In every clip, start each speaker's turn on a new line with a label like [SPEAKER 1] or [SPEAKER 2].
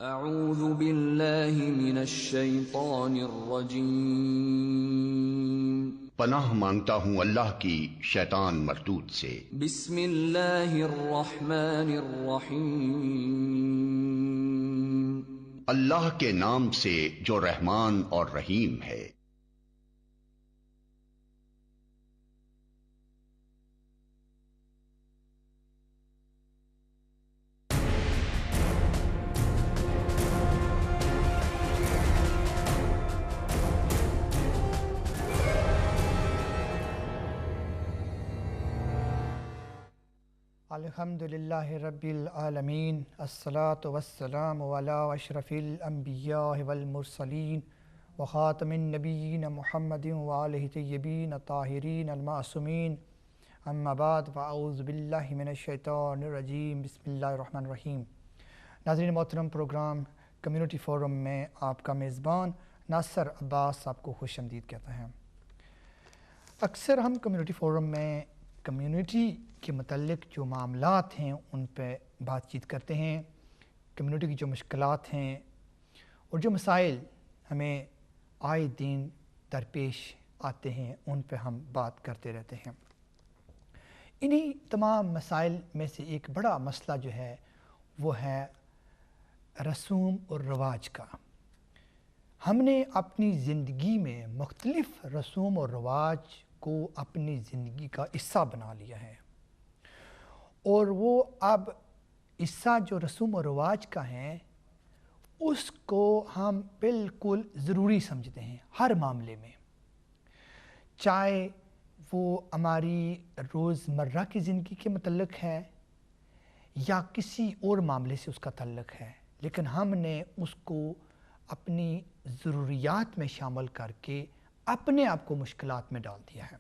[SPEAKER 1] اعوذ باللہ من الشیطان الرجیم،
[SPEAKER 2] پناہ مانگتا ہوں اللہ کی شیطان مردود سے۔
[SPEAKER 1] بسم اللہ الرحمن الرحیم،
[SPEAKER 2] اللہ کے نام سے جو رحمان اور رحیم ہے۔
[SPEAKER 3] الحمدللہ رب العالمین، الصلاۃ والسلام علی اشرف الانبیاء والمرسلین وخاتم النبیین محمد وآلہ طیبین الطاہرین المعصومین، اما بعد فاعوذ باللہ من الشیطان الرجیم، بسم اللہ الرحمن الرحیم۔ ناظرین محترم، پروگرام کمیونٹی فورم میں آپ کا میزبان ناصر عباس آپ کو خوش آمدید کہتا ہے۔ اکثر ہم کمیونٹی فورم میں کمیونٹی کے متعلق جو معاملات ہیں ان پہ بات چیت کرتے ہیں، کمیونٹی کی جو مشکلات ہیں اور جو مسائل ہمیں آئے دن درپیش آتے ہیں ان پہ ہم بات کرتے رہتے ہیں۔ انہی تمام مسائل میں سے ایک بڑا مسئلہ جو ہے وہ ہے رسوم اور رواج کا۔ ہم نے اپنی زندگی میں مختلف رسوم اور رواج کو اپنی زندگی کا حصہ بنا لیا ہے، اور وہ اب حصہ جو رسوم و رواج کا ہے اس کو ہم بالکل ضروری سمجھتے ہیں ہر معاملے میں، چاہے وہ ہماری روزمرہ کی زندگی کے متعلق ہے یا کسی اور معاملے سے اس کا تعلق ہے، لیکن ہم نے اس کو اپنی ضروریات میں شامل کر کے اپنے آپ کو مشکلات میں ڈال دیا ہے۔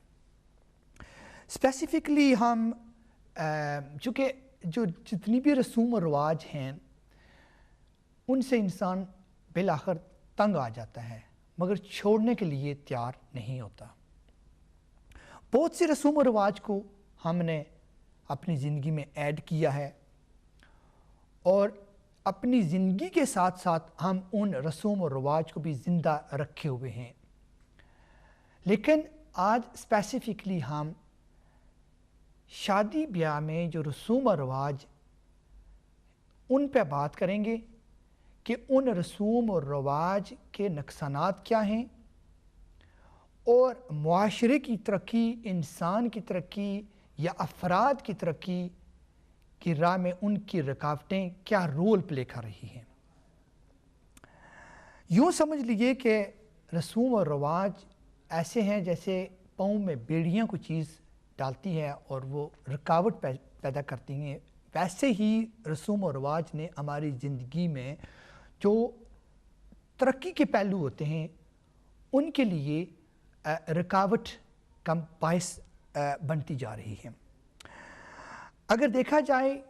[SPEAKER 3] اسپیسیفکلی ہم چونکہ جو جتنی بھی رسوم و رواج ہیں ان سے انسان بالآخر تنگ آ جاتا ہے مگر چھوڑنے کے لیے تیار نہیں ہوتا۔ بہت سے رسوم و رواج کو ہم نے اپنی زندگی میں ایڈ کیا ہے اور اپنی زندگی کے ساتھ ساتھ ہم ان رسوم و رواج کو بھی زندہ رکھے ہوئے ہیں، لیکن آج اسپیسیفکلی ہم شادی بیاہ میں جو رسوم و رواج ان پہ بات کریں گے کہ ان رسوم و رواج کے نقصانات کیا ہیں اور معاشرے کی ترقی، انسان کی ترقی یا افراد کی ترقی کی راہ میں ان کی رکاوٹیں کیا رول پلے کر رہی ہیں۔ یوں سمجھ لیجئے کہ رسوم و رواج ایسے ہیں جیسے پاؤں میں بیڑیاں کو چیز ڈالتی ہے اور وہ رکاوٹ پیدا کرتی ہیں، ویسے ہی رسوم و رواج نے ہماری زندگی میں جو ترقی کے پہلو ہوتے ہیں ان کے لیے رکاوٹ کا باعث بنتی جا رہی ہے۔ اگر دیکھا جائے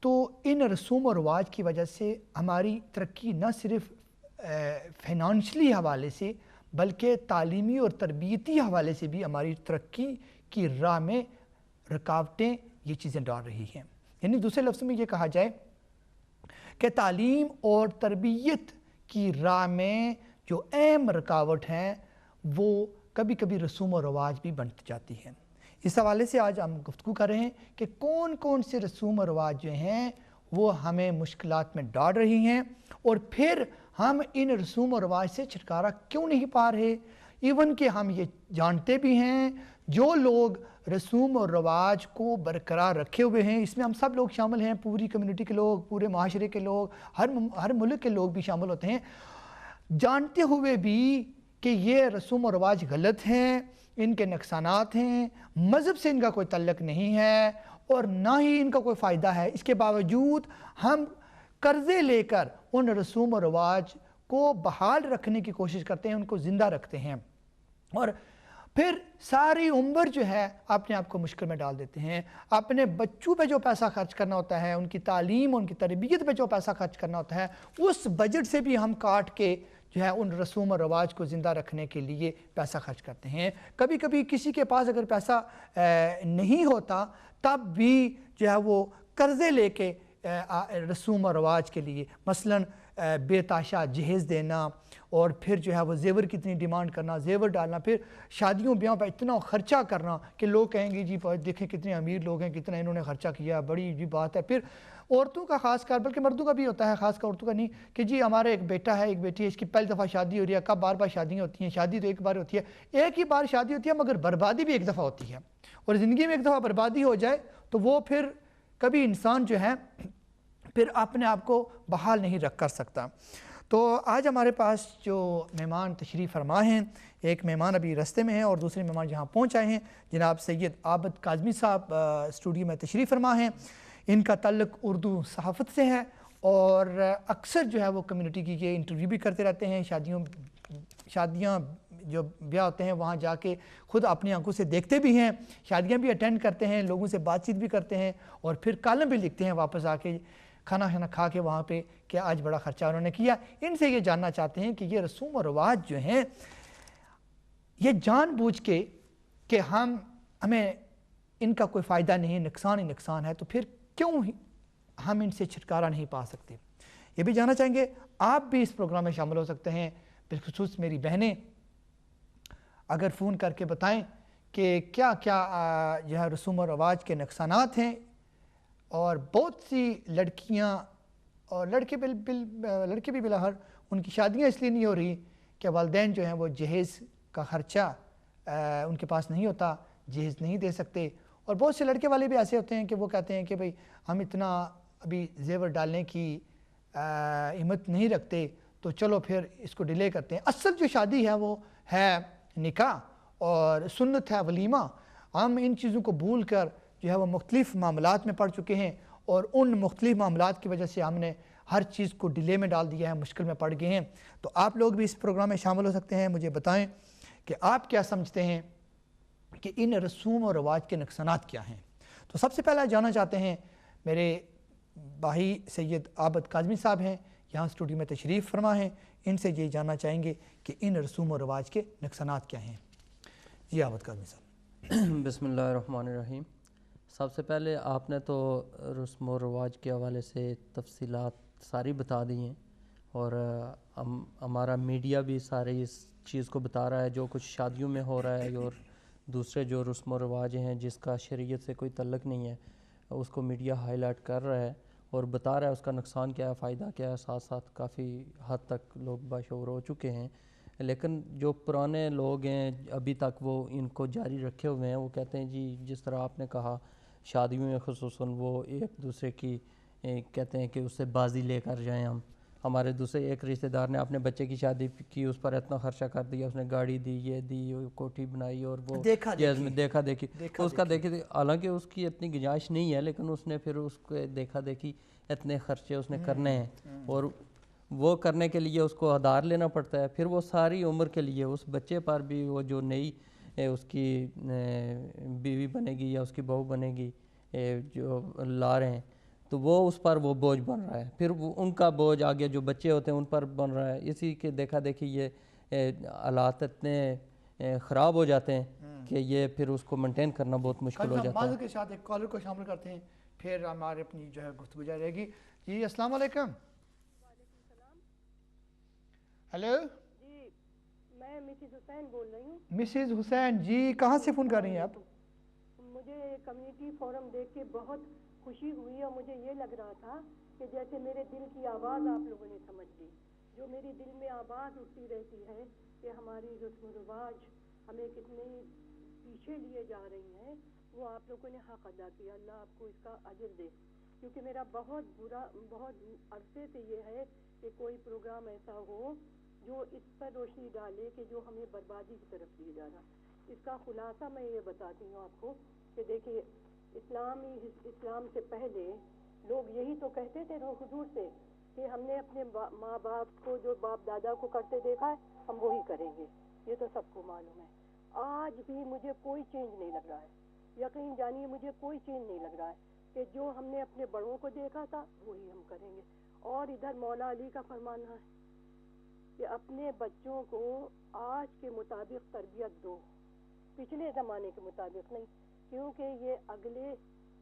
[SPEAKER 3] تو ان رسوم و رواج کی وجہ سے ہماری ترقی نہ صرف فائنانشلی حوالے سے بلکہ تعلیمی اور تربیتی حوالے سے بھی ہماری ترقی کی راہ میں رکاوٹیں یہ چیزیں ڈال رہی ہیں۔ یعنی دوسرے لفظ میں یہ کہا جائے کہ تعلیم اور تربیت کی راہ میں جو اہم رکاوٹ ہیں وہ کبھی کبھی رسوم و رواج بھی بن جاتی ہیں۔ اس حوالے سے آج ہم گفتگو کر رہے ہیں کہ کون کون سے رسوم و رواج جو ہیں وہ ہمیں مشکلات میں ڈال رہی ہیں اور پھر ہم ان رسوم و رواج سے چھٹکارا کیوں نہیں پا رہے، ایون کہ ہم یہ جانتے بھی ہیں جو لوگ رسوم اور رواج کو برقرار رکھے ہوئے ہیں، اس میں ہم سب لوگ شامل ہیں، پوری کمیونٹی کے لوگ، پورے معاشرے کے لوگ، ہر ملک کے لوگ بھی شامل ہوتے ہیں، جانتے ہوئے بھی کہ یہ رسوم و رواج غلط ہیں، ان کے نقصانات ہیں، مذہب سے ان کا کوئی تعلق نہیں ہے اور نہ ہی ان کا کوئی فائدہ ہے، اس کے باوجود ہم قرضے لے کر ان رسوم و رواج کو بحال رکھنے کی کوشش کرتے ہیں، ان کو زندہ رکھتے ہیں اور پھر ساری عمر جو ہے اپنے آپ کو مشکل میں ڈال دیتے ہیں۔ اپنے بچوں پہ جو پیسہ خرچ کرنا ہوتا ہے، ان کی تعلیم، ان کی تربیت پہ جو پیسہ خرچ کرنا ہوتا ہے، اس بجٹ سے بھی ہم کاٹ کے جو ہے ان رسوم و رواج کو زندہ رکھنے کے لیے پیسہ خرچ کرتے ہیں۔ کبھی کبھی کسی کے پاس اگر پیسہ نہیں ہوتا تب بھی جو ہے وہ قرضے لے کے رسوم و رواج کے لیے، مثلاً بے جہیز دینا، اور پھر جو ہے وہ زیور کی اتنی ڈیمانڈ کرنا، زیور ڈالنا، پھر شادیوں بیاہوں پہ اتنا خرچہ کرنا کہ لوگ کہیں گے جی دیکھیں کتنے امیر لوگ ہیں، کتنا انہوں نے خرچہ کیا، بڑی جی بات ہے۔ پھر عورتوں کا خاص کر، بلکہ مردوں کا بھی ہوتا ہے، خاص کر عورتوں کا نہیں، کہ جی ہمارا ایک بیٹا ہے، ایک بیٹی ہے، اس کی پہلی دفعہ شادی ہو رہی ہے، کب بار بار شادیاں ہوتی ہیں، شادی تو ایک بار ہوتی ہے، ایک ہی بار شادی ہوتی ہے مگر بربادی بھی ایک دفعہ ہوتی ہے، اور زندگی میں ایک دفعہ بربادی ہو جائے تو وہ پھر کبھی انسان جو ہے پھر اپنے آپ کو بحال نہیں رکھ کر سکتا۔ تو آج ہمارے پاس جو مہمان تشریف فرما ہیں، ایک مہمان ابھی رستے میں ہیں اور دوسرے مہمان جہاں پہنچ آئے ہیں، جناب سید عابد کاظمی صاحب اسٹوڈیو میں تشریف فرما ہیں۔ ان کا تعلق اردو صحافت سے ہے، اور اکثر جو ہے وہ کمیونٹی کی یہ انٹرویو بھی کرتے رہتے ہیں، شادیاں جو بیاہ ہوتے ہیں وہاں جا کے خود اپنی آنکھوں سے دیکھتے بھی ہیں، شادیاں بھی اٹینڈ کرتے ہیں، لوگوں سے بات چیت بھی کرتے ہیں، اور پھر کالم بھی لکھتے ہیں واپس آ کے کھانا کھا کے وہاں پہ کہ آج بڑا خرچہ انہوں نے کیا۔ ان سے یہ جاننا چاہتے ہیں کہ یہ رسوم و رواج جو ہیں یہ جان بوجھ کے کہ ہمیں ان کا کوئی فائدہ نہیں، نقصان ہی نقصان ہے، تو پھر کیوں ہم ان سے چھٹکارا نہیں پا سکتے، یہ بھی جاننا چاہیں گے۔ آپ بھی اس پروگرام میں شامل ہو سکتے ہیں، بالخصوص میری بہنیں اگر فون کر کے بتائیں کہ کیا کیا جو ہے رسوم و رواج کے نقصانات ہیں، اور بہت سی لڑکیاں اور لڑکے بھی بلاخر ان کی شادیاں اس لیے نہیں ہو رہی کہ والدین جو ہیں وہ جہیز کا خرچہ ان کے پاس نہیں ہوتا، جہیز نہیں دے سکتے، اور بہت سے لڑکے والے بھی ایسے ہوتے ہیں کہ وہ کہتے ہیں کہ بھئی ہم اتنا ابھی زیور ڈالنے کی ہمت نہیں رکھتے، تو چلو پھر اس کو ڈیلے کرتے ہیں۔ اصل جو شادی ہے وہ ہے نکاح اور سنت ہے ولیمہ۔ ہم ان چیزوں کو بھول کر جو ہے وہ مختلف معاملات میں پڑ چکے ہیں، اور ان مختلف معاملات کی وجہ سے ہم نے ہر چیز کو ڈیلے میں ڈال دیا ہے، مشکل میں پڑ گئے ہیں۔ تو آپ لوگ بھی اس پروگرام میں شامل ہو سکتے ہیں، مجھے بتائیں کہ آپ کیا سمجھتے ہیں کہ ان رسوم و رواج کے نقصانات کیا ہیں۔ تو سب سے پہلے جاننا چاہتے ہیں میرے بھائی سید عابد کاظمی صاحب ہیں، یہاں اسٹوڈیو میں تشریف فرما ہیں، ان سے یہ جاننا چاہیں گے کہ ان رسوم و رواج کے نقصانات کیا ہیں۔ جی عابد کاظمی صاحب۔
[SPEAKER 4] بسم اللہ الرحمن الرحیم۔ سب سے پہلے آپ نے تو رسم و رواج کے حوالے سے تفصیلات ساری بتا دی ہیں، اور ہمارا میڈیا بھی سارے اس چیز کو بتا رہا ہے جو کچھ شادیوں میں ہو رہا ہے، اور دوسرے جو رسم و رواج ہیں جس کا شریعت سے کوئی تعلق نہیں ہے اس کو میڈیا ہائی لائٹ کر رہا ہے اور بتا رہا ہے اس کا نقصان کیا ہے، فائدہ کیا ہے، ساتھ ساتھ کافی حد تک لوگ باشعور ہو چکے ہیں۔ لیکن جو پرانے لوگ ہیں ابھی تک وہ ان کو جاری رکھے ہوئے ہیں، وہ کہتے ہیں جی جس طرح آپ نے کہا شادیوں میں خصوصاً وہ ایک دوسرے کی کہتے ہیں کہ اس سے بازی لے کر جائیں ہم۔ ہمارے دوسرے ایک رشتہ دار نے اپنے بچے کی شادی کی، اس پر اتنا خرچہ کر دیا، اس نے گاڑی دی، یہ دی، کوٹھی بنائی، اور وہ جہیز میں دیکھا دیکھی اس کا دیکھی، حالانکہ اس کی اتنی گنجائش نہیں ہے، لیکن اس نے پھر اس کو دیکھا دیکھی اتنے خرچے اس نے کرنے ہیں، اور وہ کرنے کے لیے اس کو ادھار لینا پڑتا ہے، پھر وہ ساری عمر کے لیے اس بچے پر بھی وہ جو نئی اس کی بیوی بنے گی یا اس کی بہو بنے گی جو لا رہے ہیں، تو وہ اس پر وہ بوجھ بن رہا ہے، پھر وہ ان کا بوجھ آگے جو بچے ہوتے ہیں ان پر بن رہا ہے۔ اسی کے دیکھا دیکھی یہ حالات اتنے خراب ہو جاتے ہیں کہ یہ پھر اس کو مینٹین کرنا بہت مشکل ہو جاتا ہے۔
[SPEAKER 3] کے ساتھ ایک کالر کو شامل کرتے ہیں، پھر ہمارے اپنی جو ہے گفتگو جاری رہے گی۔ جی السلام علیکم۔
[SPEAKER 5] وعلیکم السلام۔
[SPEAKER 3] ہیلو
[SPEAKER 5] جی میں مسز حسین بول رہی ہوں۔
[SPEAKER 3] مسز حسین جی، کہاں سے فون کر رہی ہیں آپ؟
[SPEAKER 5] مجھے کمیونٹی فورم دیکھ کے بہت خوشی ہوئی، اور مجھے یہ لگ رہا تھا کہ جیسے میرے دل کی آواز آپ لوگوں نے سمجھ لی، جو میری دل میں آواز اٹھتی رہتی ہے کہ ہماری رسم و رواج ہمیں کتنے پیچھے لیے جا رہی ہیں، وہ آپ لوگوں نے حق ادا کیا، اللہ آپ کو اس کا اجر دے۔ کیونکہ میرا بہت عرصے سے یہ ہے کہ کوئی پروگرام ایسا ہو جو اس پر روشنی ڈالے کہ جو ہمیں بربادی کی طرف لے جا رہا۔ اس کا خلاصہ میں یہ بتاتی ہوں آپ کو کہ دیکھیے اسلام سے پہلے لوگ یہی تو کہتے تھے حضور سے کہ ہم نے اپنے ماں باپ کو جو باپ دادا کو کرتے دیکھا ہے ہم وہی کریں گے، یہ تو سب کو معلوم ہے۔ آج بھی مجھے کوئی چینج نہیں لگ رہا ہے، یقین جانیے مجھے کوئی چینج نہیں لگ رہا ہے کہ جو ہم نے اپنے بڑوں کو دیکھا تھا وہی ہم کریں گے۔ اور ادھر مولا علی کا فرمانا ہے کہ اپنے بچوں کو آج کے مطابق تربیت دو، پچھلے زمانے کے مطابق نہیں، کیونکہ یہ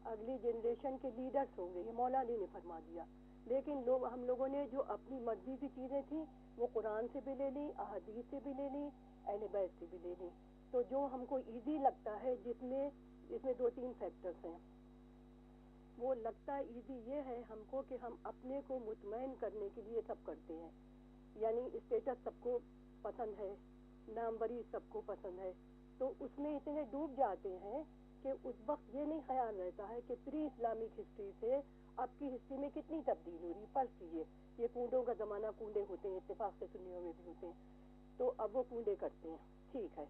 [SPEAKER 5] اگلی جنریشن کے لیڈرز ہوں گے، یہ مولا علی نے فرما دیا لیکن ہم لوگوں نے جو اپنی مرضی کی چیزیں تھیں وہ قرآن سے بھی لے لی، احادیث سے بھی لے لی، اہل بیت سے بھی لے لی. تو جو ہم کو ایزی لگتا ہے جس میں 2-3 فیکٹرز ہیں. وہ لگتا ہے ایزی یہ ہے ہم کو کہ ہم اپنے کو مطمئن کرنے کے لیے سب کرتے ہیں. یعنی اسٹیٹس سب کو پسند ہے، ناموری سب کو پسند ہے، تو اس میں اتنے ڈوب جاتے ہیں کہ اس وقت یہ نہیں خیال رہتا ہے کہ پری اسلامک ہسٹری سے اب کی ہسٹری میں کتنی تبدیل ہو رہی. فرض کیجیے یہ کنڈوں کا زمانہ، کنڈے ہوتے ہیں، اتفاق سے سنیوں میں بھی ہوتے ہیں، تو اب وہ کنڈے کرتے ہیں، ٹھیک ہے.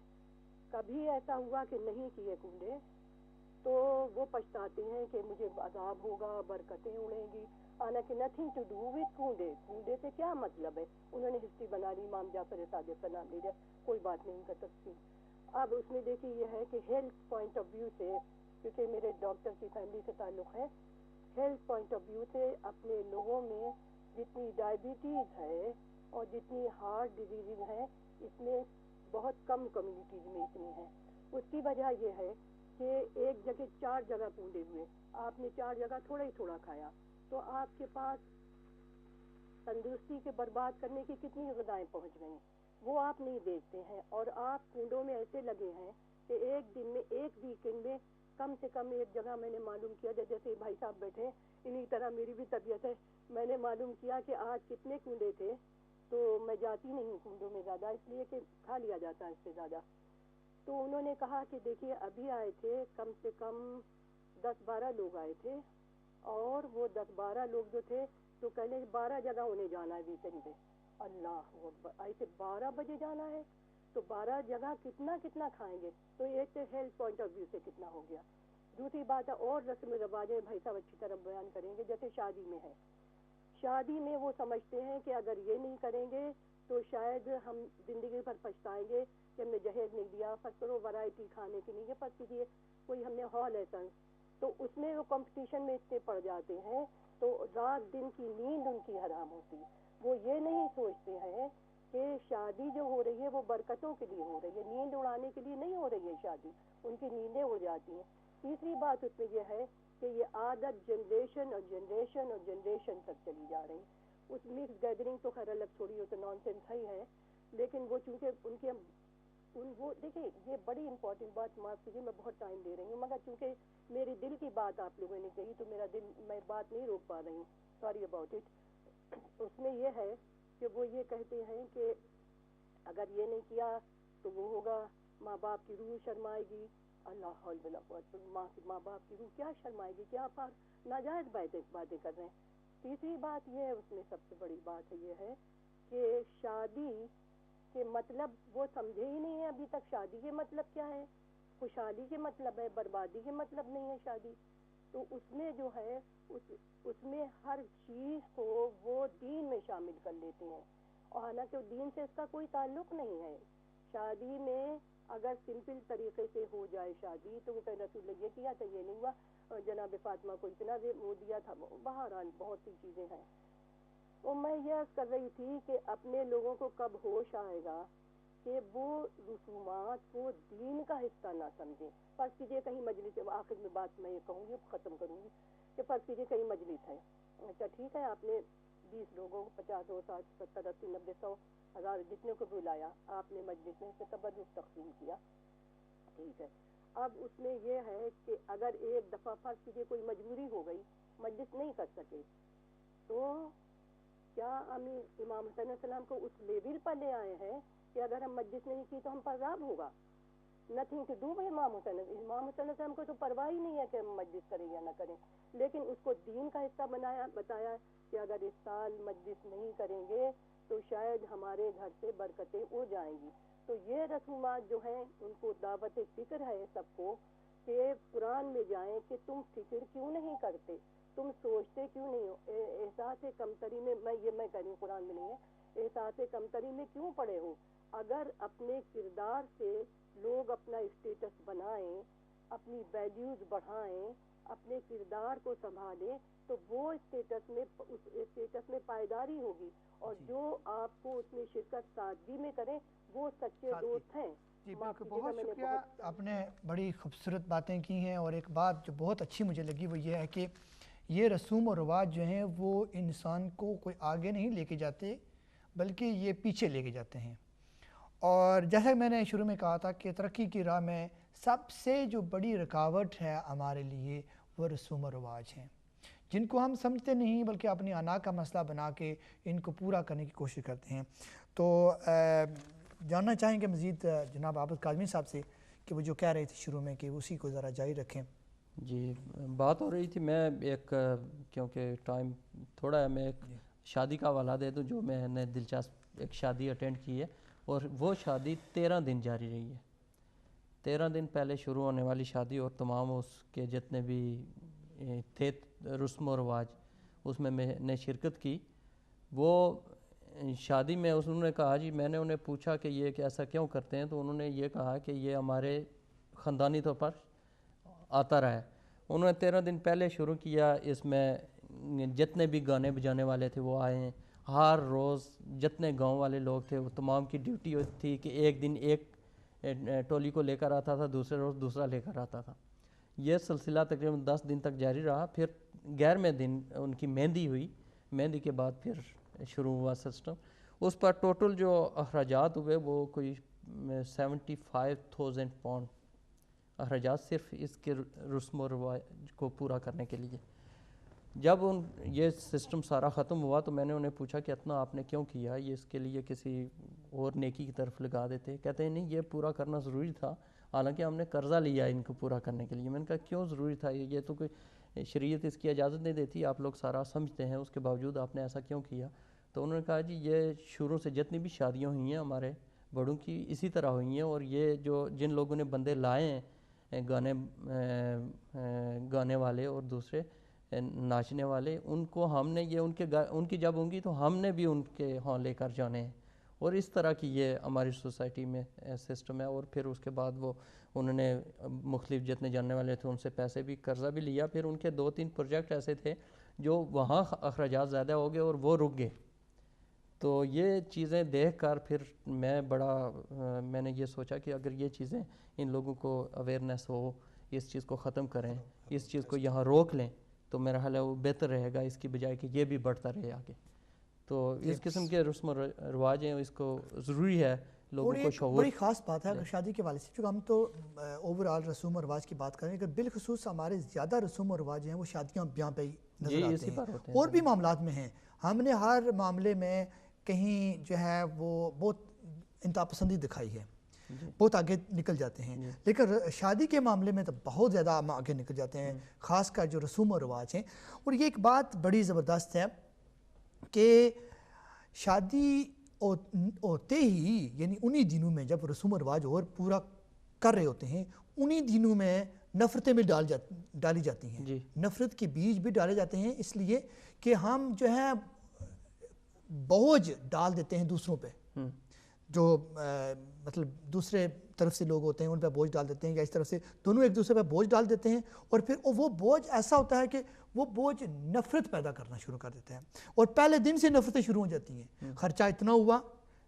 [SPEAKER 5] کبھی ایسا ہوا کہ نہیں کیے کنڈے تو وہ پچھتاتے ہیں کہ مجھے عذاب ہوگا، برکتیں اڑیں گی. حالانکہ نتھنگ ٹو ڈو وتھ کنڈے. کنڈے سے کیا مطلب ہے؟ انہوں نے ہسٹری بنا لی، امام جعفر صادق کا نام لے لیا، کوئی بات نہیں ان کا تفصیل. اب اس میں دیکھیے یہ ہے کہ ہیلتھ پوائنٹ آف ویو سے، کیونکہ میرے ڈاکٹر کی فیملی سے تعلق ہے، ہیلتھ پوائنٹ آف ویو سے اپنے لوگوں میں جتنی ڈائبٹیز ہے اور جتنی ہارٹ ڈیزیز ہیں اس میں بہت کم کمیونٹیز میں اتنی ہیں. اس کی وجہ یہ ہے کہ ایک جگہ 4 جگہ کنڈے ہوئے، آپ نے 4 جگہ تھوڑا ہی تھوڑا کھایا، تو آپ کے پاس تندرستی کے برباد کرنے کی کتنی غذائیں پہنچ گئیں وہ آپ نہیں دیکھتے ہیں. اور آپ کنڈوں میں ایسے لگے ہیں کہ ایک دن میں، ایک ویکنڈ میں کم سے کم ایک جگہ میں نے معلوم کیا، جیسے بھائی صاحب بیٹھے انہی طرح میری بھی طبیعت ہے، میں نے معلوم کیا کہ آج کتنے کنڈے تھے. تو میں جاتی نہیں ہوں کنڈوں میں زیادہ، اس لیے کہ کھا لیا جاتا ہے اس سے زیادہ. تو انہوں نے کہا کہ دیکھیے ابھی آئے تھے کم سے کم 10-12 لوگ آئے تھے، اور وہ 10-12 لوگ جو تھے تو کہنے 12 جگہ انہیں جانا ہے ویکینڈ پہ. اللہ اکبر، ایسے 12 بجے جانا ہے تو 12 جگہ کتنا کھائیں گے؟ تو ایک تو ہیلتھ پوائنٹ آف ویو سے کتنا ہو گیا. دوسری بات ہے اور رسم و رواجیں بھائی صاحب اچھی طرح بیان کریں گے. جیسے شادی میں ہے، شادی میں وہ سمجھتے ہیں کہ اگر یہ نہیں کریں گے تو شاید ہم زندگی بھر پچھتائیں گے کہ ہم نے جہیز نہیں دیا. فرض کرو ورائٹی کھانے کی نہیں ہے، فرض کیجیے کوئی ہم نے ہال ہے سن، تو اس میں وہ کمپٹیشن میں اتنے پڑ جاتے ہیں تو رات دن کی نیند ان کی حرام ہوتی. وہ یہ نہیں سوچتے ہیں کہ شادی جو ہو رہی ہے وہ برکتوں کے لیے ہو رہی ہے، نیند اڑانے کے لیے نہیں ہو رہی ہے شادی. ان کی نیندیں اڑ جاتی ہیں. تیسری بات اس میں یہ ہے کہ یہ عادت جنریشن اور جنریشن اور جنریشن تک چلی جا رہی. اس مکس گیدرنگ تو خیر الگ چھوڑی ہو تو نان سینس ہی ہے، لیکن وہ چونکہ ان کے وہ دیکھیں یہ بڑی امپورٹنٹ بات، معاف کیجیے میں بہت ٹائم دے رہی ہوں، مگر چونکہ میری دل کی بات آپ لوگوں نے کہی تو میرا دل، میں بات نہیں روک پا رہی ہوں، سوری اباؤٹ اٹ. اس میں یہ ہے کہ وہ یہ کہتے ہیں کہ اگر یہ نہیں کیا تو وہ ہوگا، ماں باپ کی روح شرمائے گی. اللہ حول ولا قوت، ماں باپ کی روح کیا شرمائے گی؟ کیا ناجائز باتیں کر رہے ہیں. تیسری بات یہ ہے، اس میں سب سے بڑی بات یہ ہے کہ شادی کے مطلب وہ سمجھے ہی نہیں ہے ابھی تک. شادی کے مطلب کیا ہے؟ خوشحالی کے مطلب ہے، بربادی کے مطلب نہیں ہے شادی. تو اس میں جو ہے اس میں ہر چیز کو وہ دین میں شامل کر لیتے ہیں، اور حالانکہ دین سے اس کا کوئی تعلق نہیں ہے. شادی میں اگر سمپل طریقے سے ہو جائے شادی تو وہ کہ رسول اللہ یہ کیا تھا، یہ نہیں ہوا، اور جناب فاطمہ کو اتنا وہ دیا تھا، بہرحال بہت سی چیزیں ہیں. اور میں یہ عرض کر رہی تھی کہ اپنے لوگوں کو کب ہوش آئے گا کہ وہ رسومات کو دین کا حصہ نہ سمجھیں. فرض کیجیے کہیں مجلس، آخر میں بات میں یہ کہوں گی، ختم کروں گی، کہ فرض کیجیے کہیں مجلس ہے، اچھا ٹھیک ہے، آپ نے 20 لوگوں کو 50 60 70 80 90 100 1000 جتنے کو بلایا، آپ نے مجلس میں سے تبرک تقسیم کیا، ٹھیک ہے. اب اس میں یہ ہے کہ اگر ایک دفعہ فرض کیجیے کوئی مجبوری ہو گئی، مجلس نہیں کر سکے، تو کیا ہم امام حسین علیہ السلام کو اس لیول پر لے آئے ہیں کہ اگر ہم مجلس نہیں کی تو ہم پر عذاب ہوگا؟ نتھنگ ٹو ڈو امام حسین علیہ السلام کو تو پرواہ ہی نہیں ہے کہ ہم مجلس کریں یا نہ کریں، لیکن اس کو دین کا حصہ بتایا کہ اگر اس سال مجلس نہیں کریں گے تو شاید ہمارے گھر سے برکتیں اڑ جائیں گی. تو یہ رسومات جو ہیں ان کو دعوت فکر ہے سب کو کہ قرآن میں جائیں کہ تم فکر کیوں نہیں کرتے، تم سوچتے کیوں نہیں ہو. احساس کمتری میں میں کہہ رہی ہوں، قرآن میں نہیں ہے، احساس کمتری میں کیوں پڑے ہو؟ اگر اپنے کردار سے لوگ اپنا اسٹیٹس بنائیں، اپنی ویلیوز بڑھائیں، اپنے کردار کو سنبھالیں تو وہ اسٹیٹس میں پائیداری ہوگی. اور جو آپ کو اس میں شرکت سادگی میں کریں وہ سچے دوست ہیں.
[SPEAKER 3] جی بالکل، بہت شکریہ، آپ نے بڑی خوبصورت باتیں کی ہیں. اور ایک بات جو بہت اچھی مجھے لگی وہ یہ ہے کہ یہ رسوم و رواج جو ہیں وہ انسان کو کوئی آگے نہیں لے کے جاتے بلکہ یہ پیچھے لے کے جاتے ہیں. اور جیسا میں نے شروع میں کہا تھا کہ ترقی کی راہ میں سب سے جو بڑی رکاوٹ ہے ہمارے لیے وہ رسوم و رواج ہیں، جن کو ہم سمجھتے نہیں بلکہ اپنی انا کا مسئلہ بنا کے ان کو پورا کرنے کی کوشش کرتے ہیں. تو جاننا چاہیں گے مزید جناب عابد کاظمی صاحب سے کہ وہ جو کہہ رہے تھے شروع میں کہ اسی کو ذرا جاری رکھیں.
[SPEAKER 4] جی بات ہو رہی تھی، میں ایک کیونکہ ٹائم تھوڑا ہے، میں ایک شادی کا حوالہ دے دوں جو میں نے دلچسپ ایک شادی اٹینڈ کی ہے، اور وہ شادی 13 دن جاری رہی ہے. 13 دن پہلے شروع ہونے والی شادی اور تمام اس کے جتنے بھی تھے رسم و رواج اس میں نے شرکت کی. وہ شادی میں انہوں نے کہا جی، میں نے انہیں پوچھا کہ یہ کہ ایسا کیوں کرتے ہیں، تو انہوں نے یہ کہا کہ یہ ہمارے خاندانی طور پر آتا رہا ہے. انہوں نے 13 دن پہلے شروع کیا، اس میں جتنے بھی گانے بجانے والے تھے وہ آئے ہیں. ہر روز جتنے گاؤں والے لوگ تھے وہ تمام کی ڈیوٹی تھی کہ ایک دن ایک ٹولی کو لے کر آتا تھا، دوسرے روز دوسرا لے کر آتا تھا. یہ سلسلہ تقریباً 10 دن تک جاری رہا. پھر 11ویں دن ان کی مہندی ہوئی، مہندی کے بعد پھر شروع ہوا سسٹم. اس پر ٹوٹل جو اخراجات ہوئے وہ کوئی 75,000 پاؤنڈ اخراجات صرف اس کے رسم و رواج کو پورا کرنے کے لیے. جب یہ سسٹم سارا ختم ہوا تو میں نے انہیں پوچھا کہ اتنا آپ نے کیوں کیا، یہ اس کے لیے کسی اور نیکی کی طرف لگا دیتے. کہتے ہیں نہیں، یہ پورا کرنا ضروری تھا، حالانکہ ہم نے قرضہ لیا ان کو پورا کرنے کے لیے. میں نے کہا کیوں ضروری تھا، یہ تو کوئی شریعت اس کی اجازت نہیں دیتی، آپ لوگ سارا سمجھتے ہیں، اس کے باوجود آپ نے ایسا کیوں کیا. تو انہوں نے کہا جی یہ شروع سے جتنی بھی شادیاں ہوئی ہیں ہمارے بڑوں کی اسی طرح ہوئی ہیں، اور یہ جو جن لوگوں نے بندے لائے ہیں گانے والے اور دوسرے ناچنے والے، ان کو ہم نے یہ ان کی جب ہوں گی تو ہم نے بھی ان کے ہاں لے کر جانے ہیں. اور اس طرح کی یہ ہماری سوسائٹی میں سسٹم ہے. اور پھر اس کے بعد وہ انہوں نے مختلف جتنے جاننے والے تھے ان سے پیسے بھی قرضہ بھی لیا. پھر ان کے 2-3 پروجیکٹ ایسے تھے جو وہاں اخراجات زیادہ ہو گئے اور وہ رک گئے. تو یہ چیزیں دیکھ کر پھر میں نے یہ سوچا کہ اگر یہ چیزیں ان لوگوں کو اویئرنیس ہو، اس چیز کو ختم کریں، اس چیز کو یہاں روک لیں تو میرا خیال ہے وہ بہتر رہے گا، اس کی بجائے کہ یہ بھی بڑھتا رہے آگے. تو اس قسم کے رسم و رواج ہیں، اس کو ضروری ہے لوگوں کو شعور.
[SPEAKER 3] بڑی خاص بات ہے اگر شادی کے والے سے، چونکہ ہم تو اوور آل رسوم و رواج کی بات کریں کہ بالخصوص ہمارے زیادہ رسوم و رواج ہیں وہ شادیاں بیاہ پہ ہی نظر آتے ہیں، اور بھی معاملات میں ہیں. ہم نے ہر معاملے میں کہیں جو ہے وہ بہت انتہا پسندی دکھائی ہے، بہت آگے نکل جاتے ہیں، لیکن شادی کے معاملے میں تو بہت زیادہ آگے نکل جاتے ہیں، خاص کر جو رسوم و رواج ہیں. اور یہ ایک بات بڑی زبردست ہے کہ شادی ہوتے ہی یعنی انہی دنوں میں جب رسوم و رواج اور پورا کر رہے ہوتے ہیں، انہی دنوں میں نفرتیں بھی ڈالی جاتی ہیں. نفرت کے بیج بھی ڈالے جاتے ہیں، اس لیے کہ ہم جو ہے بوجھ ڈال دیتے ہیں دوسروں پہ، جو مطلب دوسرے طرف سے لوگ ہوتے ہیں ان پہ بوجھ ڈال دیتے ہیں، یا اس طرف سے دونوں ایک دوسرے پہ بوجھ ڈال دیتے ہیں. اور پھر وہ بوجھ ایسا ہوتا ہے کہ وہ بوجھ نفرت پیدا کرنا شروع کر دیتا ہے، اور پہلے دن سے نفرتیں شروع ہو جاتی ہیں. خرچہ اتنا ہوا،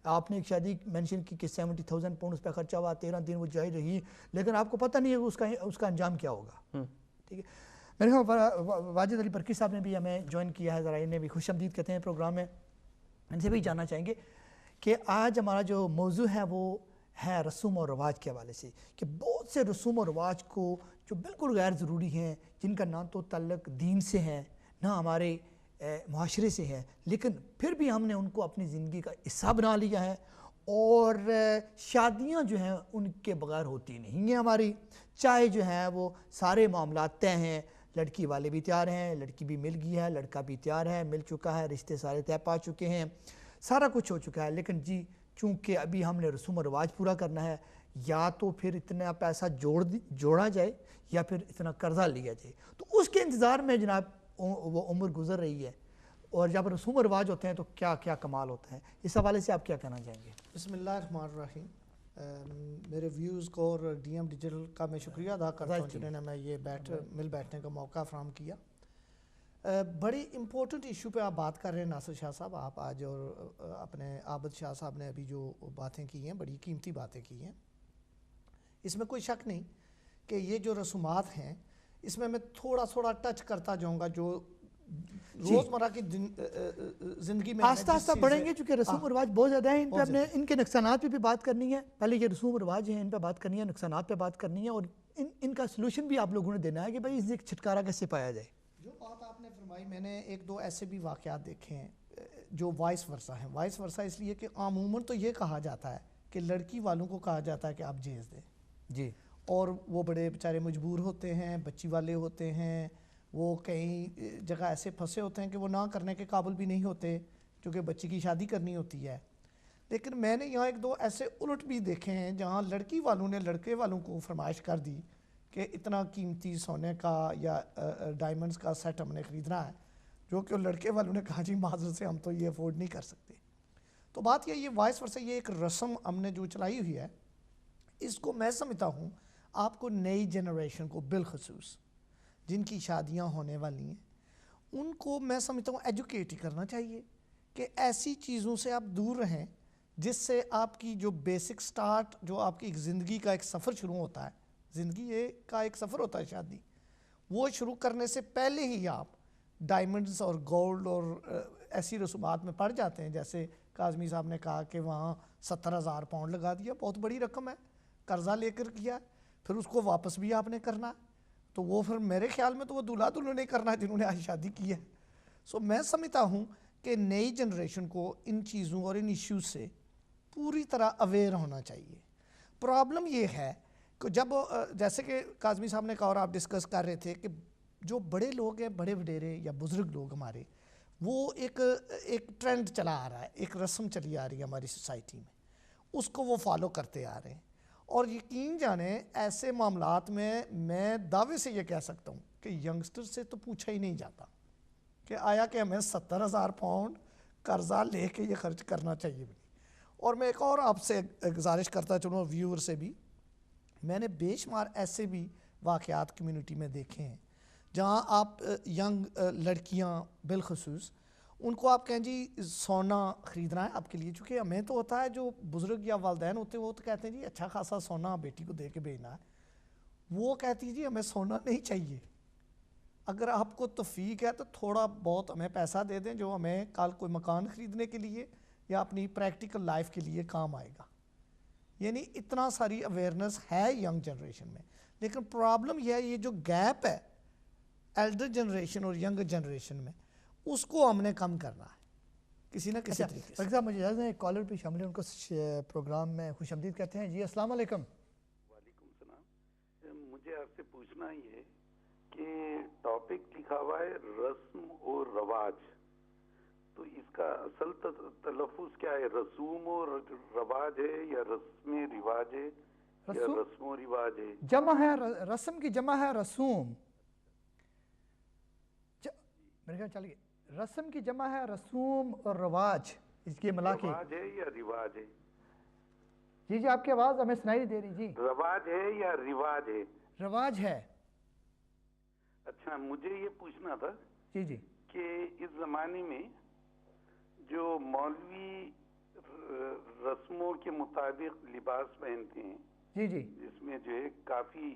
[SPEAKER 3] آپ نے ایک شادی مینشن کی کہ 70,000 پاؤنڈ اس پہ خرچہ ہوا، 13 دن وہ جاری رہی، لیکن آپ کو پتہ نہیں ہے اس کا انجام کیا ہوگا. ٹھیک ہے، میرے خیال واجد علی برکی صاحب نے بھی ہمیں جوائن کیا ہے، ذرا انہیں بھی خوش آمدید کہتے ہیں پروگرام میں. ان سے بھی جاننا چاہیں گے کہ آج ہمارا جو موضوع ہے وہ ہے رسوم و رواج کے حوالے سے، کہ بہت سے رسوم و رواج کو جو بالکل غیر ضروری ہیں، جن کا نہ تو تعلق دین سے ہے نہ ہمارے معاشرے سے ہے، لیکن پھر بھی ہم نے ان کو اپنی زندگی کا حصہ بنا لیا ہے. اور شادیاں جو ہیں ان کے بغیر ہوتی نہیں ہیں ہماری، چاہے جو ہے وہ سارے معاملات طے ہیں، لڑکی والے بھی تیار ہیں، لڑکی بھی مل گئی ہے، لڑکا بھی تیار ہے، مل چکا ہے، رشتے سارے طے پا چکے ہیں، سارا کچھ ہو چکا ہے. لیکن جی چونکہ ابھی ہم نے رسوم و رواج پورا کرنا ہے، یا تو پھر اتنا پیسہ جوڑا جائے یا پھر اتنا قرضہ لیا جائے. تو اس کے انتظار میں جناب وہ عمر گزر رہی ہے، اور جب رسوم و رواج ہوتے ہیں تو کیا کیا کمال ہوتا ہے. اس حوالے سے آپ کیا کہنا چاہیں گے؟
[SPEAKER 6] بسم اللہ الرحمن الرحیم. میرے ویوز کو اور ڈی ایم ڈیجیٹل کا میں شکریہ ادا کرتا ہوں جنہوں نے میں یہ مل بیٹھنے کا موقع فراہم کیا. بڑی امپورٹنٹ ایشو پہ آپ بات کر رہے ہیں ناصر شاہ صاحب، آپ آج، اور اپنے عابد شاہ صاحب نے ابھی جو باتیں کی ہیں بڑی قیمتی باتیں کی ہیں. اس میں کوئی شک نہیں کہ یہ جو رسومات ہیں اس میں تھوڑا ٹچ کرتا جاؤں گا جو روزمرہ کی زندگی میں
[SPEAKER 3] آہستہ آہستہ بڑھیں گے، چونکہ رسوم و رواج بہت زیادہ ہیں، ان پہ ہم نے ان کے نقصانات پہ بھی بات کرنی ہے. پہلے یہ رسوم و رواج ہیں، ان پہ بات کرنی ہے، نقصانات پہ بات کرنی ہے، اور ان کا سلوشن بھی آپ لوگوں نے دینا ہے کہ بھائی اس سے چھٹکارا کیسے پایا جائے.
[SPEAKER 6] جو بات آپ نے فرمائی، میں نے ایک دو ایسے بھی واقعات دیکھے ہیں جو وائس ورثہ ہیں. وائس ورثہ اس لیے کہ عموماً تو یہ کہا جاتا ہے کہ لڑکی والوں کو کہا جاتا ہے کہ آپ جہیز دیں
[SPEAKER 3] جی،
[SPEAKER 6] اور وہ بڑے بیچارے مجبور ہوتے ہیں، بچی والے ہوتے ہیں، وہ کئی جگہ ایسے پھنسے ہوتے ہیں کہ وہ نہ کرنے کے قابل بھی نہیں ہوتے کیونکہ بچی کی شادی کرنی ہوتی ہے. لیکن میں نے یہاں ایک دو ایسے الٹ بھی دیکھے ہیں جہاں لڑکی والوں نے لڑکے والوں کو فرمائش کر دی کہ اتنا قیمتی سونے کا یا ڈائمنڈز کا سیٹ ہم نے خریدنا ہے، جو کہ لڑکے والوں نے کہا جی معذرت سے ہم تو یہ افورڈ نہیں کر سکتے. تو بات یہ وائس ورثہ یہ ایک رسم ہم نے جو چلائی ہوئی ہے، اس کو میں سمجھتا ہوں آپ کو نئی جنریشن کو بالخصوص جن کی شادیاں ہونے والی ہیں ان کو میں سمجھتا ہوں ایجوکیٹ ہی کرنا چاہیے کہ ایسی چیزوں سے آپ دور رہیں جس سے آپ کی جو بیسک سٹارٹ، جو آپ کی ایک زندگی کا ایک سفر شروع ہوتا ہے، زندگی کا ایک سفر ہوتا ہے شادی، وہ شروع کرنے سے پہلے ہی آپ ڈائمنڈز اور گولڈ اور ایسی رسومات میں پڑ جاتے ہیں. جیسے کاظمی صاحب نے کہا کہ وہاں 70,000 پاؤنڈ لگا دیا، بہت بڑی رقم ہے، قرضہ لے کر کیا، پھر اس کو واپس بھی آپ نے کرنا، تو وہ پھر میرے خیال میں تو وہ دولہا دلہن نے کرنا جنہوں نے آج شادی کی ہے. سو میں سمجھتا ہوں کہ نئی جنریشن کو ان چیزوں اور ان ایشوز سے پوری طرح اویئر ہونا چاہیے. پرابلم یہ ہے کہ جب جیسے کہ کاظمی صاحب نے کہا اور آپ ڈسکس کر رہے تھے کہ جو بڑے لوگ ہیں، بڑے وڈیرے یا بزرگ لوگ ہمارے، وہ ایک ٹرینڈ چلا آ رہا ہے، ایک رسم چلی آ رہی ہے ہماری سوسائٹی میں، اس کو وہ فالو کرتے آ رہے ہیں. اور یقین جانیں ایسے معاملات میں دعوے سے یہ کہہ سکتا ہوں کہ ینگسٹر سے تو پوچھا ہی نہیں جاتا کہ آیا کہ ہمیں 70,000 پاؤنڈ قرضہ لے کے یہ خرچ کرنا چاہیے بھی. اور میں ایک اور آپ سے گزارش کرتا چلوں ویور سے بھی، میں نے بے شمار ایسے بھی واقعات کمیونٹی میں دیکھے ہیں جہاں آپ ینگ لڑکیاں بالخصوص ان کو آپ کہیں جی سونا خریدنا ہے آپ کے لیے، چونکہ ہمیں تو ہوتا ہے جو بزرگ یا والدین ہوتے ہیں وہ تو کہتے ہیں جی اچھا خاصا سونا بیٹی کو دے کے بھیجنا ہے، وہ کہتی ہے جی ہمیں سونا نہیں چاہیے، اگر آپ کو توفیق ہے تو تھوڑا بہت ہمیں پیسہ دے دیں جو ہمیں کل کوئی مکان خریدنے کے لیے یا اپنی پریکٹیکل لائف کے لیے کام آئے گا. یعنی اتنا ساری اویئرنیس ہے ینگ جنریشن میں، لیکن پرابلم یہ ہے یہ جو گیپ ہے ایلڈر جنریشن اور ینگ جنریشن میں، اس کو ہم نے کم کرنا ہے کسی نہ کسی طریقے سے.
[SPEAKER 3] ڈاکٹر صاحب مجھے اجازت ہے ایک کالر بھی شامل ہے، ان کو پروگرام میں خوش آمدید کہتے ہیں. جی السلام علیکم.
[SPEAKER 7] وعلیکم السلام. مجھے آپ سے پوچھنا یہ کہ ٹاپک لکھا ہوا ہے رسم اور رواج، تو اس کا اصل تلفظ کیا ہے؟ رسوم و رواج ہے یا رسم رواج ہے یا رسم و رواج ہے؟
[SPEAKER 3] جمع ہے، رسم کی جمع ہے رسوم، میرے خیال چل گئے، رسم کی جمع ہے رسوم اور رواج، اس کی ملا کے
[SPEAKER 7] رواج ہے یا رواج ہے؟
[SPEAKER 3] جی آپ کی آواز ہمیں سنائی نہیں دے رہی. جی
[SPEAKER 7] رواج ہے یا رواج ہے؟
[SPEAKER 3] رواج ہے.
[SPEAKER 7] اچھا مجھے یہ پوچھنا تھا
[SPEAKER 3] جی
[SPEAKER 7] کہ اس زمانے میں جو مولوی رسموں کے مطابق لباس پہنتے ہیں،
[SPEAKER 3] جی
[SPEAKER 7] جس میں جو ہے کافی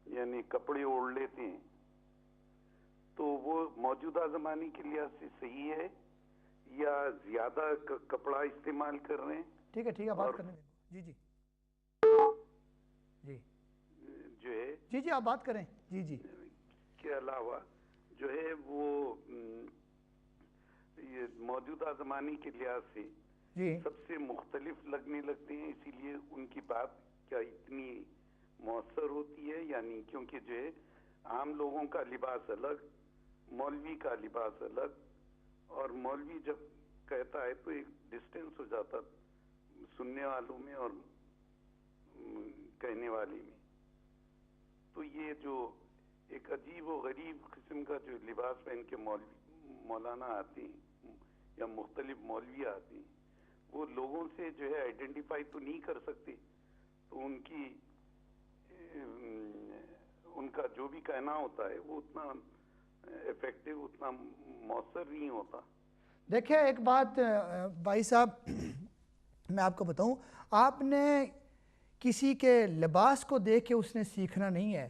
[SPEAKER 7] یعنی کپڑے اوڑھ لیتے ہیں، تو وہ موجودہ زمانے کے لحاظ سے صحیح ہے یا زیادہ کپڑا استعمال کر رہے ہیں؟
[SPEAKER 3] ٹھیک ہے بات کرنے دیں. جی
[SPEAKER 7] جو ہے
[SPEAKER 3] جی آپ بات کریں. جی
[SPEAKER 7] کے علاوہ جو ہے وہ یہ موجودہ زمانے کے لحاظ سے سب سے مختلف لگنے لگتے ہیں، اسی لیے ان کی بات کیا اتنی مؤثر ہوتی ہے؟ یعنی کیونکہ جو ہے عام لوگوں کا لباس الگ، مولوی کا لباس الگ، اور مولوی جب کہتا ہے تو ایک ڈسٹینس ہو جاتا سننے والوں میں اور کہنے والے میں. تو یہ جو ایک عجیب و غریب قسم کا جو لباس پہن کے مولانا آتے ہیں یا مختلف مولوی آتے ہیں، وہ لوگوں سے جو ہے آئیڈینٹیفائی تو نہیں کر سکتے، تو ان کا جو بھی کہنا ہوتا ہے وہ اتنا افیکٹو، اتنا مؤثر نہیں ہوتا.
[SPEAKER 3] دیکھیں ایک بات بھائی صاحب میں آپ کو بتاؤں، آپ نے کسی کے لباس کو دیکھ کے اس نے سیکھنا نہیں ہے،